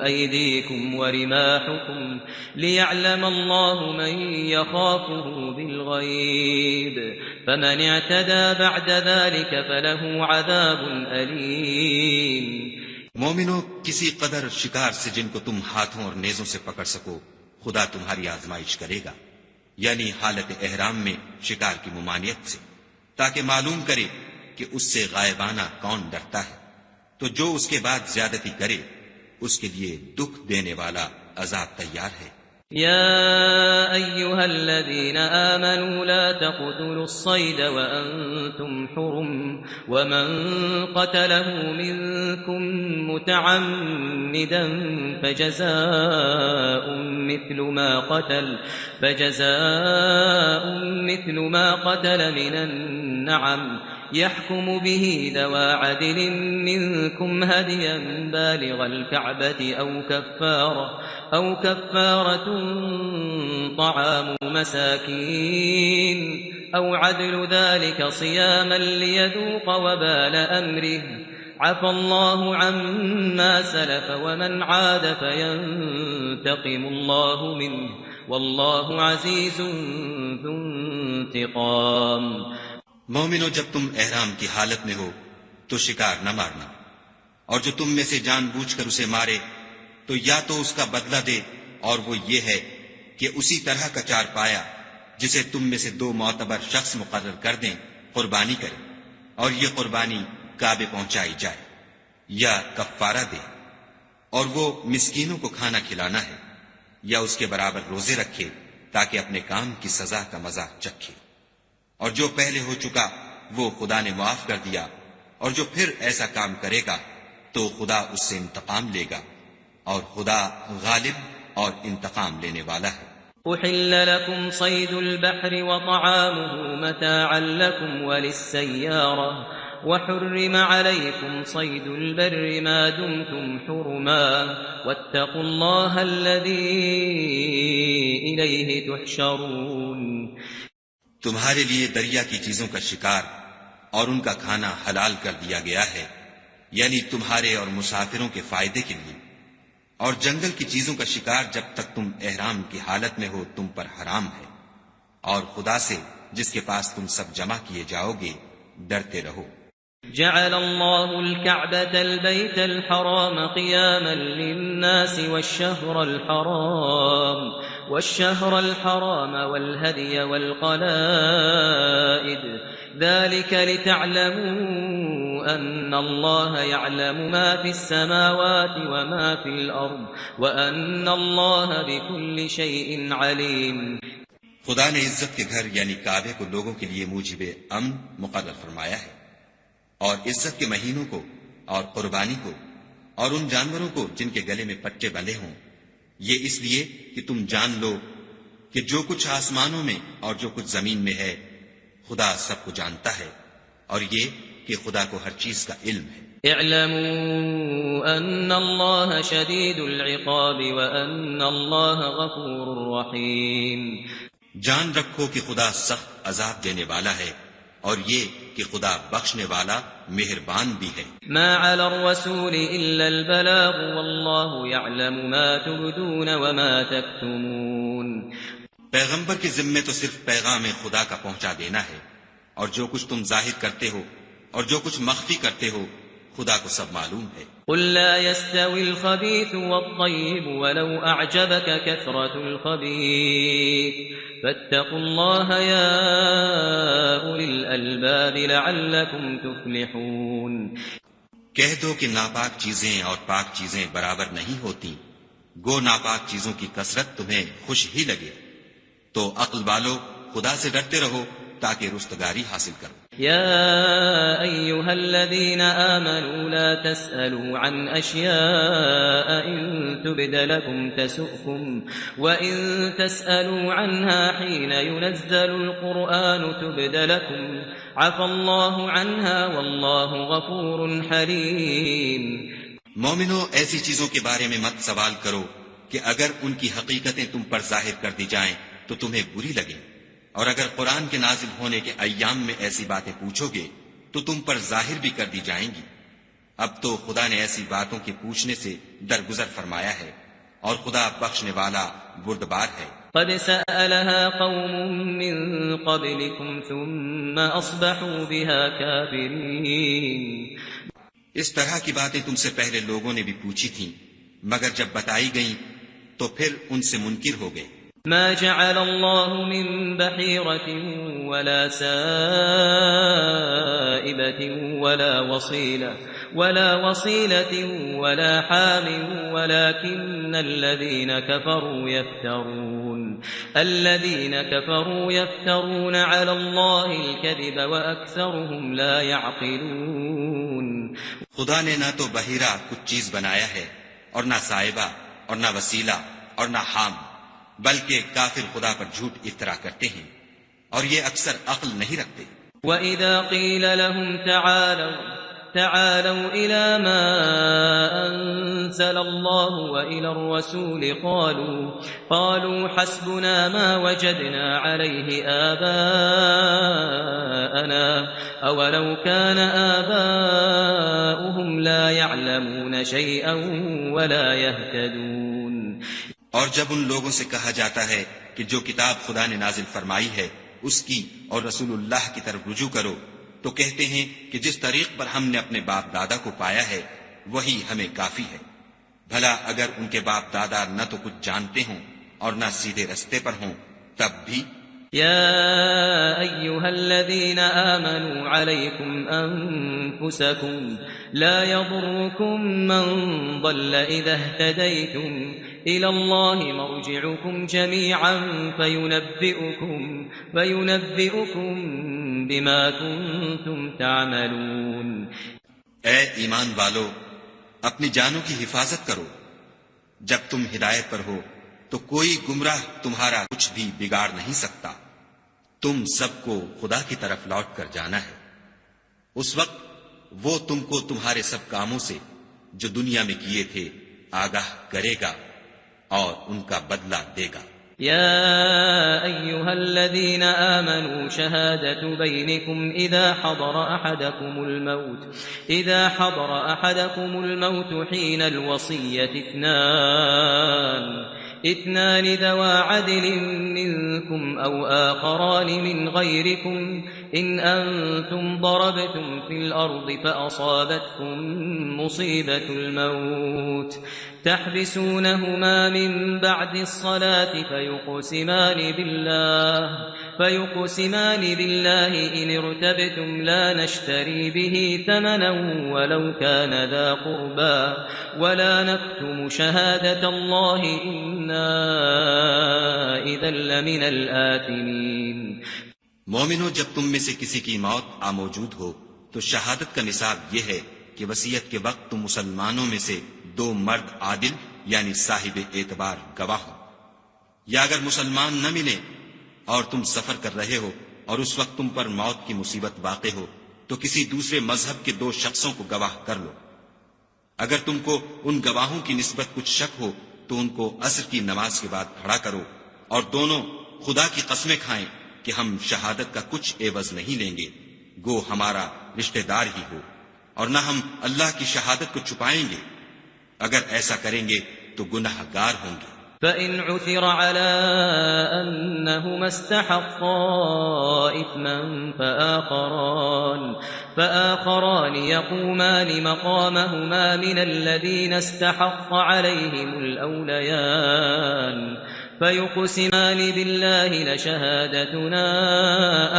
أيديكم ورماحكم ليعلم الله من يخافه بالغيب فمن اعتدى بعد ذلك فله عذاب أليم. مومنو، کسی قدر شکار سے جن کو تم ہاتھوں اور نیزوں سے پکڑ سکو خدا تمہاری آزمائش کرے گا، یعنی حالت احرام میں شکار کی ممانعت سے، تاکہ معلوم کرے کہ اس سے غائبانہ کون ڈرتا ہے. تو جو اس کے بعد زیادتی کرے اس کے لیے دکھ دینے والا عذاب تیار ہے. يا أيها الذين آمنوا لا تقتلوا الصيد وأنتم حرم ومن قتله منكم متعمدا فجزاء مثل ما قتل من النعم يحكم به ذوى عدل منكم هديا بالغ الكعبة أو كفارة طعام مساكين أو عدل ذلك صياما ليذوق وبال أمره عفى الله عما سلف ومن عاد فينتقم الله منه والله عزيز ذو انتقام. مومنو، جب تم احرام کی حالت میں ہو تو شکار نہ مارنا، اور جو تم میں سے جان بوجھ کر اسے مارے تو یا تو اس کا بدلہ دے، اور وہ یہ ہے کہ اسی طرح کا چار پایا جسے تم میں سے 2 معتبر شخص مقرر کر دیں قربانی کرے، اور یہ قربانی کعبے پہنچائی جائے، یا کفارہ دے، اور وہ مسکینوں کو کھانا کھلانا ہے، یا اس کے برابر روزے رکھے تاکہ اپنے کام کی سزا کا مزہ چکھے. اور جو پہلے ہو چکا وہ خدا نے معاف کر دیا، اور جو پھر ایسا کام کرے گا تو خدا اس سے انتقام لے گا، اور خدا غالب اور انتقام لینے والا ہے. أحل لكم صيد البحر وطعامه متاعا لكم وللسيارة وحرم عليكم صيد البر ما دمتم حرما واتقوا الله الذي إليه تحشرون. تمہارے لیے دریا کی چیزوں کا شکار اور ان کا کھانا حلال کر دیا گیا ہے، یعنی تمہارے اور مسافروں کے فائدے کے لیے، اور جنگل کی چیزوں کا شکار جب تک تم احرام کی حالت میں ہو تم پر حرام ہے، اور خدا سے جس کے پاس تم سب جمع کیے جاؤ گے ڈرتے رہو۔ جعل الله الكعبة البيت الحرام قياما للناس والشهر الحرام والهدي والقلائد ذلك لتعلموا أن الله يعلم ما في السماوات وما في الأرض وأن الله بكل شيء عليم۔ خدا نے عزت کے گھر یعنی کعبے کو لوگوں کے لیے موجب امن مقرر فرمایا ہے، اور عزت کے مہینوں کو اور قربانی کو اور ان جانوروں کو جن کے گلے میں پٹے بندھے ہوں، یہ اس لیے کہ تم جان لو کہ جو کچھ آسمانوں میں اور جو کچھ زمین میں ہے خدا سب کو جانتا ہے، اور یہ کہ خدا کو ہر چیز کا علم ہے۔ اعلموا ان اللہ شدید العقاب وان اللہ غفور رحیم۔ جان رکھو کہ خدا سخت عذاب دینے والا ہے، اور یہ کہ خدا بخشنے والا مہربان بھی ہے۔ ما علی الرسول الا البلاغ واللہ یعلم ما تبدون وما تکتمون۔ پیغمبر کے ذمے تو صرف پیغام خدا کا پہنچا دینا ہے، اور جو کچھ تم ظاہر کرتے ہو اور جو کچھ مخفی کرتے ہو خدا کو سب معلوم ہے۔ قل لا يستوي الخبيث والطيب ولو أعجبك كثرة الخبيث فاتقوا الله يا أولي الألباب لعلكم تفلحون۔ کہہ دو کہ ناپاک چیزیں اور پاک چیزیں برابر نہیں ہوتی، گو ناپاک چیزوں کی کثرت تمہیں خوش ہی لگے، تو عقل والو خدا سے ڈرتے رہو تاکہ رستگاری حاصل کرو۔ يا أيها الذين آمنوا لا تسألوا عن أشياء إن تبد لكم تسؤكم وإن تسألوا عنها حين ينزل القرآن تبد لكم عفى الله عنها والله غفور حليم۔ مومنو، ایسی چیزوں کے بارے میں مت سوال کرو کہ اگر ان کی حقیقتیں تم پر ظاہر کر دی جائیں تو تمہیں بری لگیں، اور اگر قرآن کے نازل ہونے کے ایام میں ایسی باتیں پوچھو گے تو تم پر ظاہر بھی کر دی جائیں گی۔ اب تو خدا نے ایسی باتوں کے پوچھنے سے درگزر فرمایا ہے، اور خدا بخشنے والا بردبار ہے۔ قد سألها قوم من قبلكم ثم أصبحوا بها كافرين۔ اس طرح کی باتیں تم سے پہلے لوگوں نے بھی پوچھی تھیں، مگر جب بتائی گئیں تو پھر ان سے منکر ہو گئے۔ ما جعل الله من بحيرة ولا سائبة ولا وصيلة ولا حام ولكن الذين كفروا يفترون على الله الكذب وأكثرهم لا يعقلون۔ خدا نے نہ تو بحیرہ کچھ چیز بنایا ہے، اور نہ صائبہ اور نہ وسیلہ اور نہ حام، بلکہ کافر خدا پر جھوٹ افترا کرتے ہیں، اور یہ اکثر عقل نہیں رکھتے۔ وَإِذَا قِيلَ لَهُمْ تعالوا إِلَى مَا أَنزَلَ اللَّهُ وَإِلَى الرَّسُولِ قالوا حَسْبُنَا مَا وَجَدْنَا عَلَيْهِ آبَاءَنَا أَوَلَوْ كَانَ آبَاؤُهُمْ لَا يَعْلَمُونَ شَيْئًا وَلَا يَهْتَدُونَ۔ اور جب ان لوگوں سے کہا جاتا ہے کہ جو کتاب خدا نے نازل فرمائی ہے اس کی اور رسول اللہ کی طرف رجوع کرو، تو کہتے ہیں کہ جس طریق پر ہم نے اپنے باپ دادا کو پایا ہے وہی ہمیں کافی ہے۔ بھلا اگر ان کے باپ دادا نہ تو کچھ جانتے ہوں اور نہ سیدھے رستے پر ہوں تب بھی۔ يا أيها الذين آمنوا عليكم أنفسكم لا يضركم من ضل إذا اهتديتم إلى الله مرجعكم جميعا فينبئكم بما كنتم تعملون۔ اے ایمان والو، اپنی جانوں کی حفاظت کرو، جب تم ہدایت پر ہو تو کوئی گمراہ تمہارا کچھ بھی بگاڑ نہیں سکتا۔ تم سب کو خدا کی طرف لوٹ کر جانا ہے، اس وقت وہ تم کو تمہارے سب کاموں سے جو دنیا میں کیے تھے آگاہ کرے گا اور ان کا بدلہ دے گا۔ يا أيها الذين آمنوا شهادة بينكم إذا حضر أحدكم الموت حين الوصية اثنان ذوى عدل منكم أو آخران من غيركم إن أنتم ضربتم في الأرض فأصابتكم مصيبة الموت تحبسونهما من بعد الصلاة فيقسمان بالله إن ارتبتم لا نشتري به ثمنا ولو كان ذا قربى ولا نكتم شهادة الله إنا إذا لمن الآثمين. مومنو، جب تم میں سے کسی کی موت موجود ہو تو شہادت کا نصاب یہ ہے کہ وصیت کے وقت تم مسلمانوں میں سے 2 مرد عادل یعنی صاحب اعتبار گواہ ہو، یا اگر مسلمان نہ ملے اور تم سفر کر رہے ہو اور اس وقت تم پر موت کی مصیبت واقع ہو تو کسی دوسرے مذہب کے 2 شخصوں کو گواہ کر لو. اگر تم کو ان گواہوں کی نسبت کچھ شک ہو تو ان کو عصر کی نماز کے بعد کھڑا کرو اور دونوں خدا کی قسمیں کھائیں کہ ہم شہادت کا کچھ عوض نہیں لیں گے، گو ہمارا رشتہ دار ہی ہو، اور نہ ہم اللہ کی شہادت کو چھپائیں گے. اگر ایسا کریں گے تو گناہ گار ہوں گے. فإن عثر على أنهما استحقا إثما فآخران يقومان مقامهما من الذين استحق عليهم الأوليان فيقسمان بالله لشهادتنا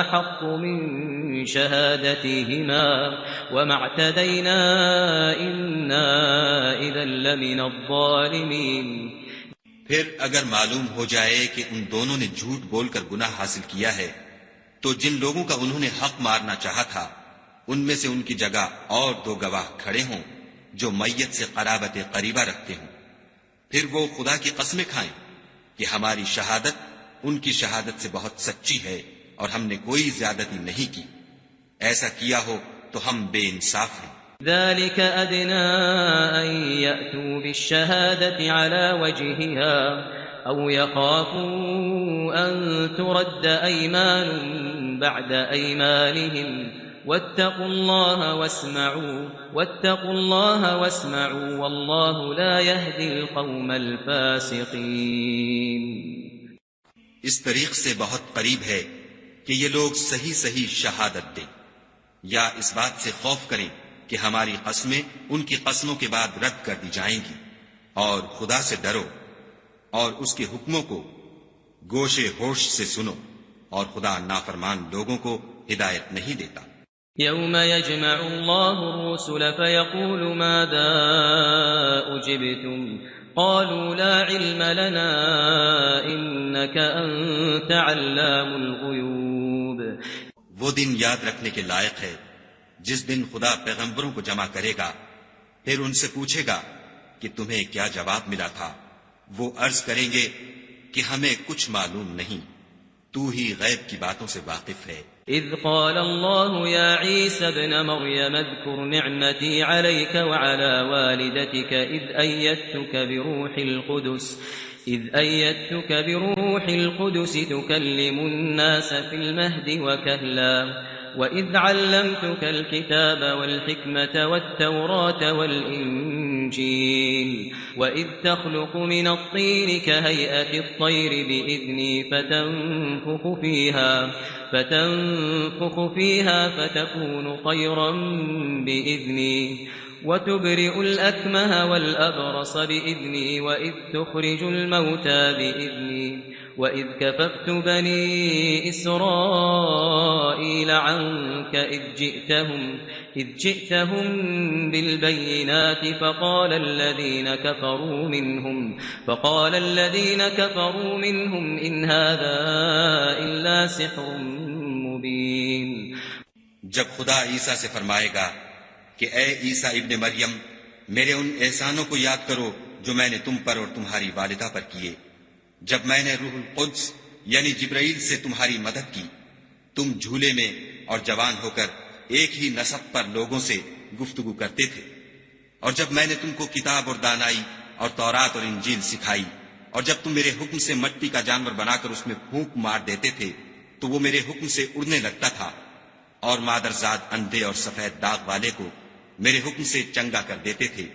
أحق من شهادتهما وما اعتدينا إنا إذا لمن الظالمين. پھر اگر معلوم ہو جائے کہ ان دونوں نے جھوٹ بول کر گناہ حاصل کیا ہے تو جن لوگوں کا انہوں نے حق مارنا چاہا تھا ان میں سے ان کی جگہ اور 2 گواہ کھڑے ہوں جو میت سے قرابت قریبہ رکھتے ہوں. پھر وہ خدا کی قسمیں کھائیں کہ ہماری شہادت ان کی شہادت سے بہت سچی ہے اور ہم نے کوئی زیادتی نہیں کی. ایسا کیا ہو تو ہم بے انصاف ہیں. ذلك أدنى أن يأتوا بالشهادة على وجهها أو يخافوا أن ترد أيمان بعد أيمانهم واتقوا الله واسمعوا والله لا يهدي القوم الفاسقين. اس طریق سے بہت قریب ہے کہ یہ لوگ صحیح شہادت دیں یا اس بات سے خوف کریں کہ ہماری قسمیں ان کی قسموں کے بعد رد کر دی جائیں گی، اور خدا سے ڈرو اور اس کے حکموں کو گوشے ہوش سے سنو، اور خدا نافرمان لوگوں کو ہدایت نہیں دیتا. يوم يجمع الله الرسل فيقول ماذا أجبتم قالوا لا علم لنا إنك أنت علام الغيوب. وہ دن یاد رکھنے کے لائق ہے جس دن خدا پیغمبروں کو جمع کرے گا، پھر ان سے پوچھے گا کہ تمہیں کیا جواب ملا تھا. وہ عرض کریں گے کہ ہمیں کچھ معلوم نہیں، تو ہی غیب کی باتوں سے واقف ہے. اذ قال الله يا عيسى ابن مريم اذكر نعمتي عليك وعلى والدتك إذ أيدتك بروح القدس تكلم الناس في المهد وكهلا وإذ علمتك الكتاب والحكمة والتوراة والإنجيل وإذ تخلق من الطين كهيئة الطير بإذني فتنفخ فيها فتكون طيرا بإذني وتبرئ الأكمه والأبرص بإذني وإذ تخرج الموتى بإذني وإذ كففت بني إسرائيل عنك إذ جئتهم بالبينات فقال الذين كفروا منهم إن هذا إلا سحر مبين. جب خدا عیسیٰ سے فرمائے گا کہ اے عیسیٰ ابن مریم، میرے ان احسانوں کو یاد کرو جو میں نے تم پر اور تمہاری والدہ پر کیے، جب میں نے روح القدس یعنی جبرائیل سے تمہاری مدد کی، تم جھولے میں اور جوان ہو کر ایک ہی نسب پر لوگوں سے گفتگو کرتے تھے، اور جب میں نے تم کو کتاب اور دانائی اور تورات اور انجیل سکھائی، اور جب تم میرے حکم سے مٹی کا جانور بنا کر اس میں پھونک مار دیتے تھے تو وہ میرے حکم سے اڑنے لگتا تھا، اور مادرزاد اندھے اور سفید داغ والے کو میرے حکم سے چنگا کر دیتے تھے،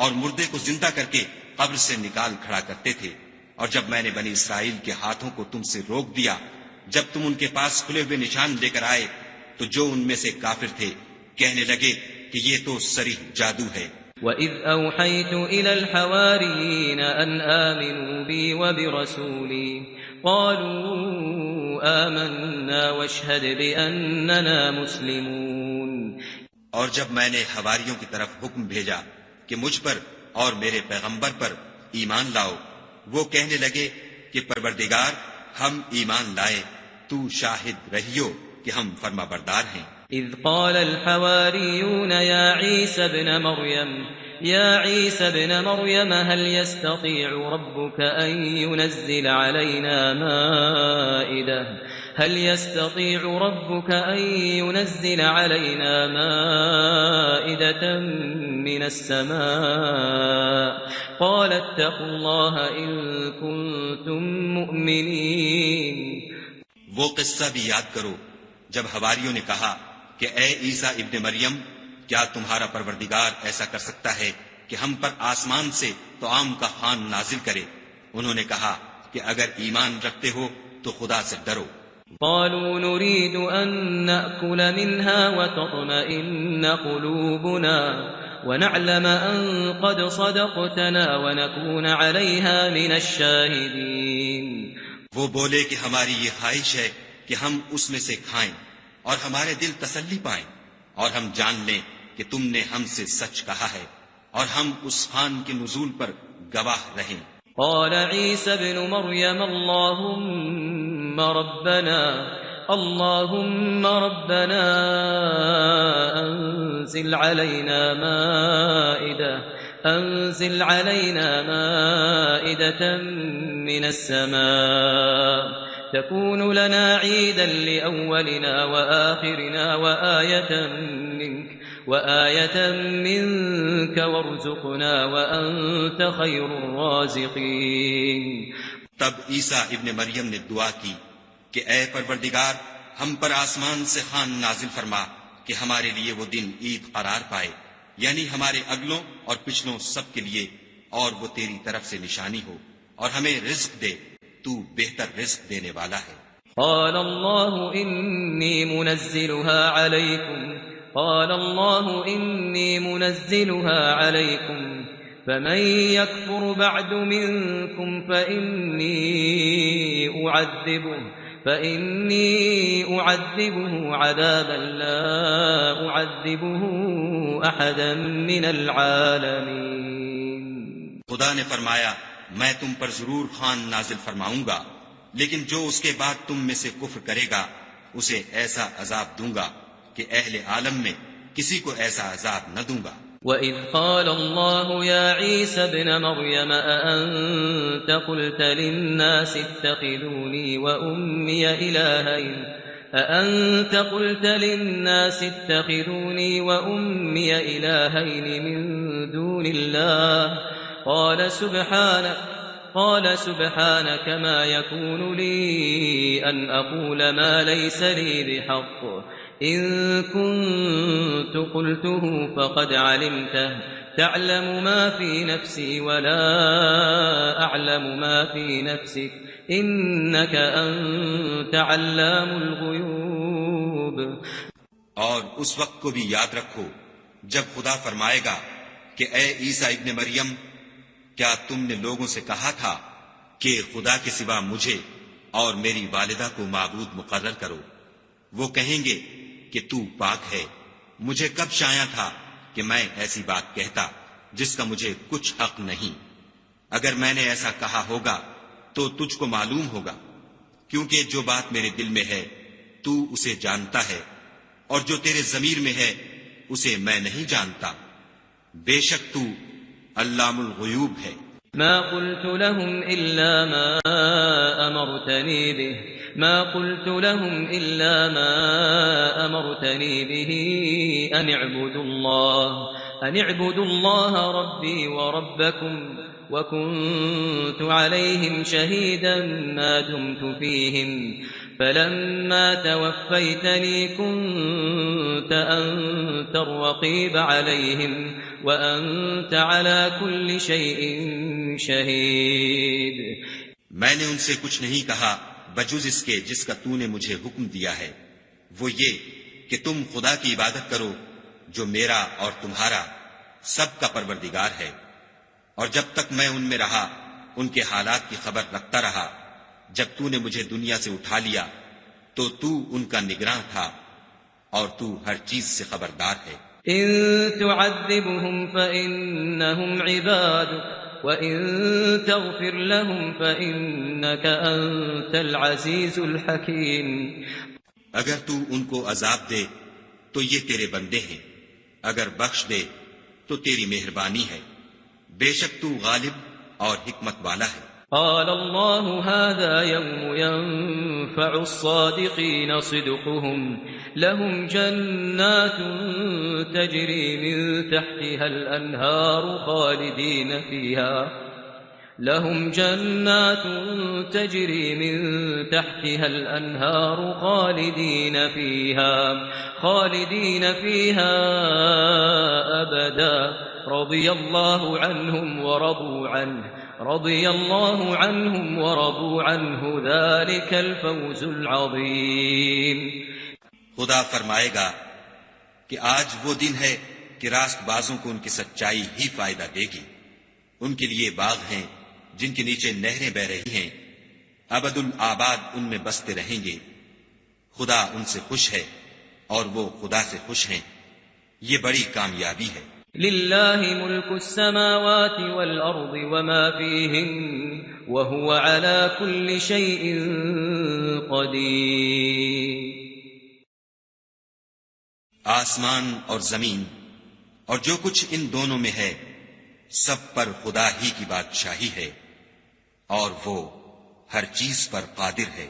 اور مردے کو زندہ کر کے قبر سے نکال کھڑا کرتے تھے۔ اور جب میں نے بنی اسرائیل کے ہاتھوں کو تم سے روک دیا، جب تم ان کے پاس کھلے ہوئے نشان لے کر آئے، تو جو ان میں سے کافر تھے کہنے لگے کہ یہ تو صریح جادو ہے۔ وَإِذْ أَوْحَيْتُ إِلَى الْحَوَارِيِّينَ أَنْ آمِنُوا بِي وَبِرَسُولِي قَالُوا آمَنَّا وَاشْهَدْ بِأَنَّنَا مُسْلِمُونَ۔ اور جب میں نے حواریوں کی طرف حکم بھیجا کہ مجھ پر اور میرے پیغمبر پر ایمان لاؤ، وہ کہنے لگے کہ پروردگار ہم ایمان لائے، تو شاہد رہیو کہ ہم فرما بردار ہیں۔ إذ قال الحواريون يا عيسى ابن مريم هل يستطيع ربك أن ينزل علينا مائدة من السماء قال اتقوا الله إن كنتم مؤمنين۔ وہ قصہ بھی یاد کرو جب حواریوں نے کہا کہ اے عیسیٰ ابن مریم، کیا تمہارا پروردگار ایسا کر سکتا ہے کہ ہم پر آسمان سے طعام کا خوان نازل کرے؟ انہوں نے کہا کہ اگر ایمان رکھتے ہو تو خدا سے ڈرو۔ قالوا نريد أن نأكل منها وتطمئن قلوبنا ونعلم أن قد صدقتنا ونكون عليها من الشاهدين۔ وہ بولے کہ ہماری یہ خواہش ہے کہ ہم اس میں سے کھائیں اور ہمارے دل تسلی پائیں، اور ہم جان لیں کہ تم نے ہم سے سچ کہا ہے، اور ہم اس خوان کے نزول پر گواہ رہیں۔ قال عيسى ابن مريم اللهم ربنا أنزل علينا مائدة من السماء تكون لنا عيدا لأولنا وآخرنا وآية منك وارزقنا وأنت خير الرازقين۔ تب عیسیٰ ابن مریم نے دعا کی کہ اے پروردگار ہم پر آسمان سے خوان نازل فرما کہ ہمارے لیے وہ دن عید قرار پائے، یعنی ہمارے اگلوں اور پچھلوں سب کے لیے، اور وہ تیری طرف سے نشانی ہو، اور ہمیں رزق دے، تو بہتر رزق دینے والا ہے۔ قال الله إني منزلها عليكم فمن يكفر بعد منكم فإني أعذبه عذابا لا أعذبه أحدا من العالمين۔ خدا نے فرمایا میں تم پر ضرور خوان نازل فرماؤں گا، لیکن جو اس کے بعد تم میں سے کفر کرے گا اسے ایسا عذاب دوں گا کہ اہل عالم میں کسی کو ایسا عذاب نہ دوں گا۔ وَإِذْ قَالَ اللَّهُ يَا عِيسَى ابْنَ مَرْيَمَ أَأَنْتَ قُلْتَ لِلنَّاسِ اتَّخِذُونِي وَأُمِّيَ إِلَٰهَيْنِ مِن دُونِ اللَّهِ قال سبحانك ما يكون لي أن أقول ما ليس لي بحق إن كنت قلته فقد علمته تعلم ما في نفسي ولا أعلم ما في نفسك إنك أنت علام الغيوب۔ اور اس وقت کو بھی یاد رکھو جب خدا فرمائے گا کہ اے عیسیٰ ابن مریم، کیا تم نے لوگوں سے کہا تھا کہ خدا کے سوا مجھے اور میری والدہ کو معبود مقرر کرو؟ وہ کہیں گے کہ تو پاک ہے، مجھے کب شایع تھا کہ میں ایسی بات کہتا جس کا مجھے کچھ حق نہیں۔ اگر میں نے ایسا کہا ہوگا تو تجھ کو معلوم ہوگا، کیونکہ جو بات میرے دل میں ہے تو اسے جانتا ہے، اور جو تیرے ضمیر میں ہے اسے میں نہیں جانتا۔ بے شک تو علام الغیوب ہے۔ ما قلت لهم إلا ما أمرتني به أن اعبدوا الله ربي وربكم وكنت عليهم شهيدا ما دمت فيهم فلما توفيتني كنت أنت الرقيب عليهم وأنت على كل شيء شهيد. میں نے ان سے کچھ نہیں کہا بجز اس کے جس کا تو نے مجھے حکم دیا ہے، وہ یہ کہ تم خدا کی عبادت کرو جو میرا اور تمہارا سب کا پروردگار ہے، اور جب تک میں ان میں رہا ان کے حالات کی خبر رکھتا رہا. جب تو نے مجھے دنیا سے اٹھا لیا تو تو ان کا نگراں تھا اور تو ہر چیز سے خبردار ہے. إن تعذبهم فإنهم عبادك وإن تغفر لهم فإنك أنت العزيز الحكيم. اگر تو ان کو عذاب دے تو یہ تیرے بندے ہیں، اگر بخش دے تو تیری مہربانی ہے، بے شک تو غالب اور حکمت والا ہے. قال الله هذا يوم ينفع الصادقين صدقهم لهم جنات تجري من تحتها الأنهار خالدين فيها لهم جنات تجري من تحتها الأنهار خالدين فيها أبدا رضي الله عنهم ورضوا عنه ذلك الفوز العظيم. خدا فرمائے گا کہ آج وہ دن ہے کہ راست بازوں کو ان کی سچائی ہی فائدہ دے گی. ان کے لیے باغ ہیں جن کے نیچے نہریں بہ رہی ہیں، ابد الآباد ان میں بستے رہیں گے. خدا ان سے خوش ہے اور وہ خدا سے خوش ہیں. یہ بڑی کامیابی ہے. لله ملك السماوات والأرض وما فيهن وهو على كل شيء قدير. آسمان اور زمین اور جو کچھ ان دونوں میں ہے سب پر خدا ہی کی بادشاہی ہے اور وہ ہر چیز پر قادر ہے.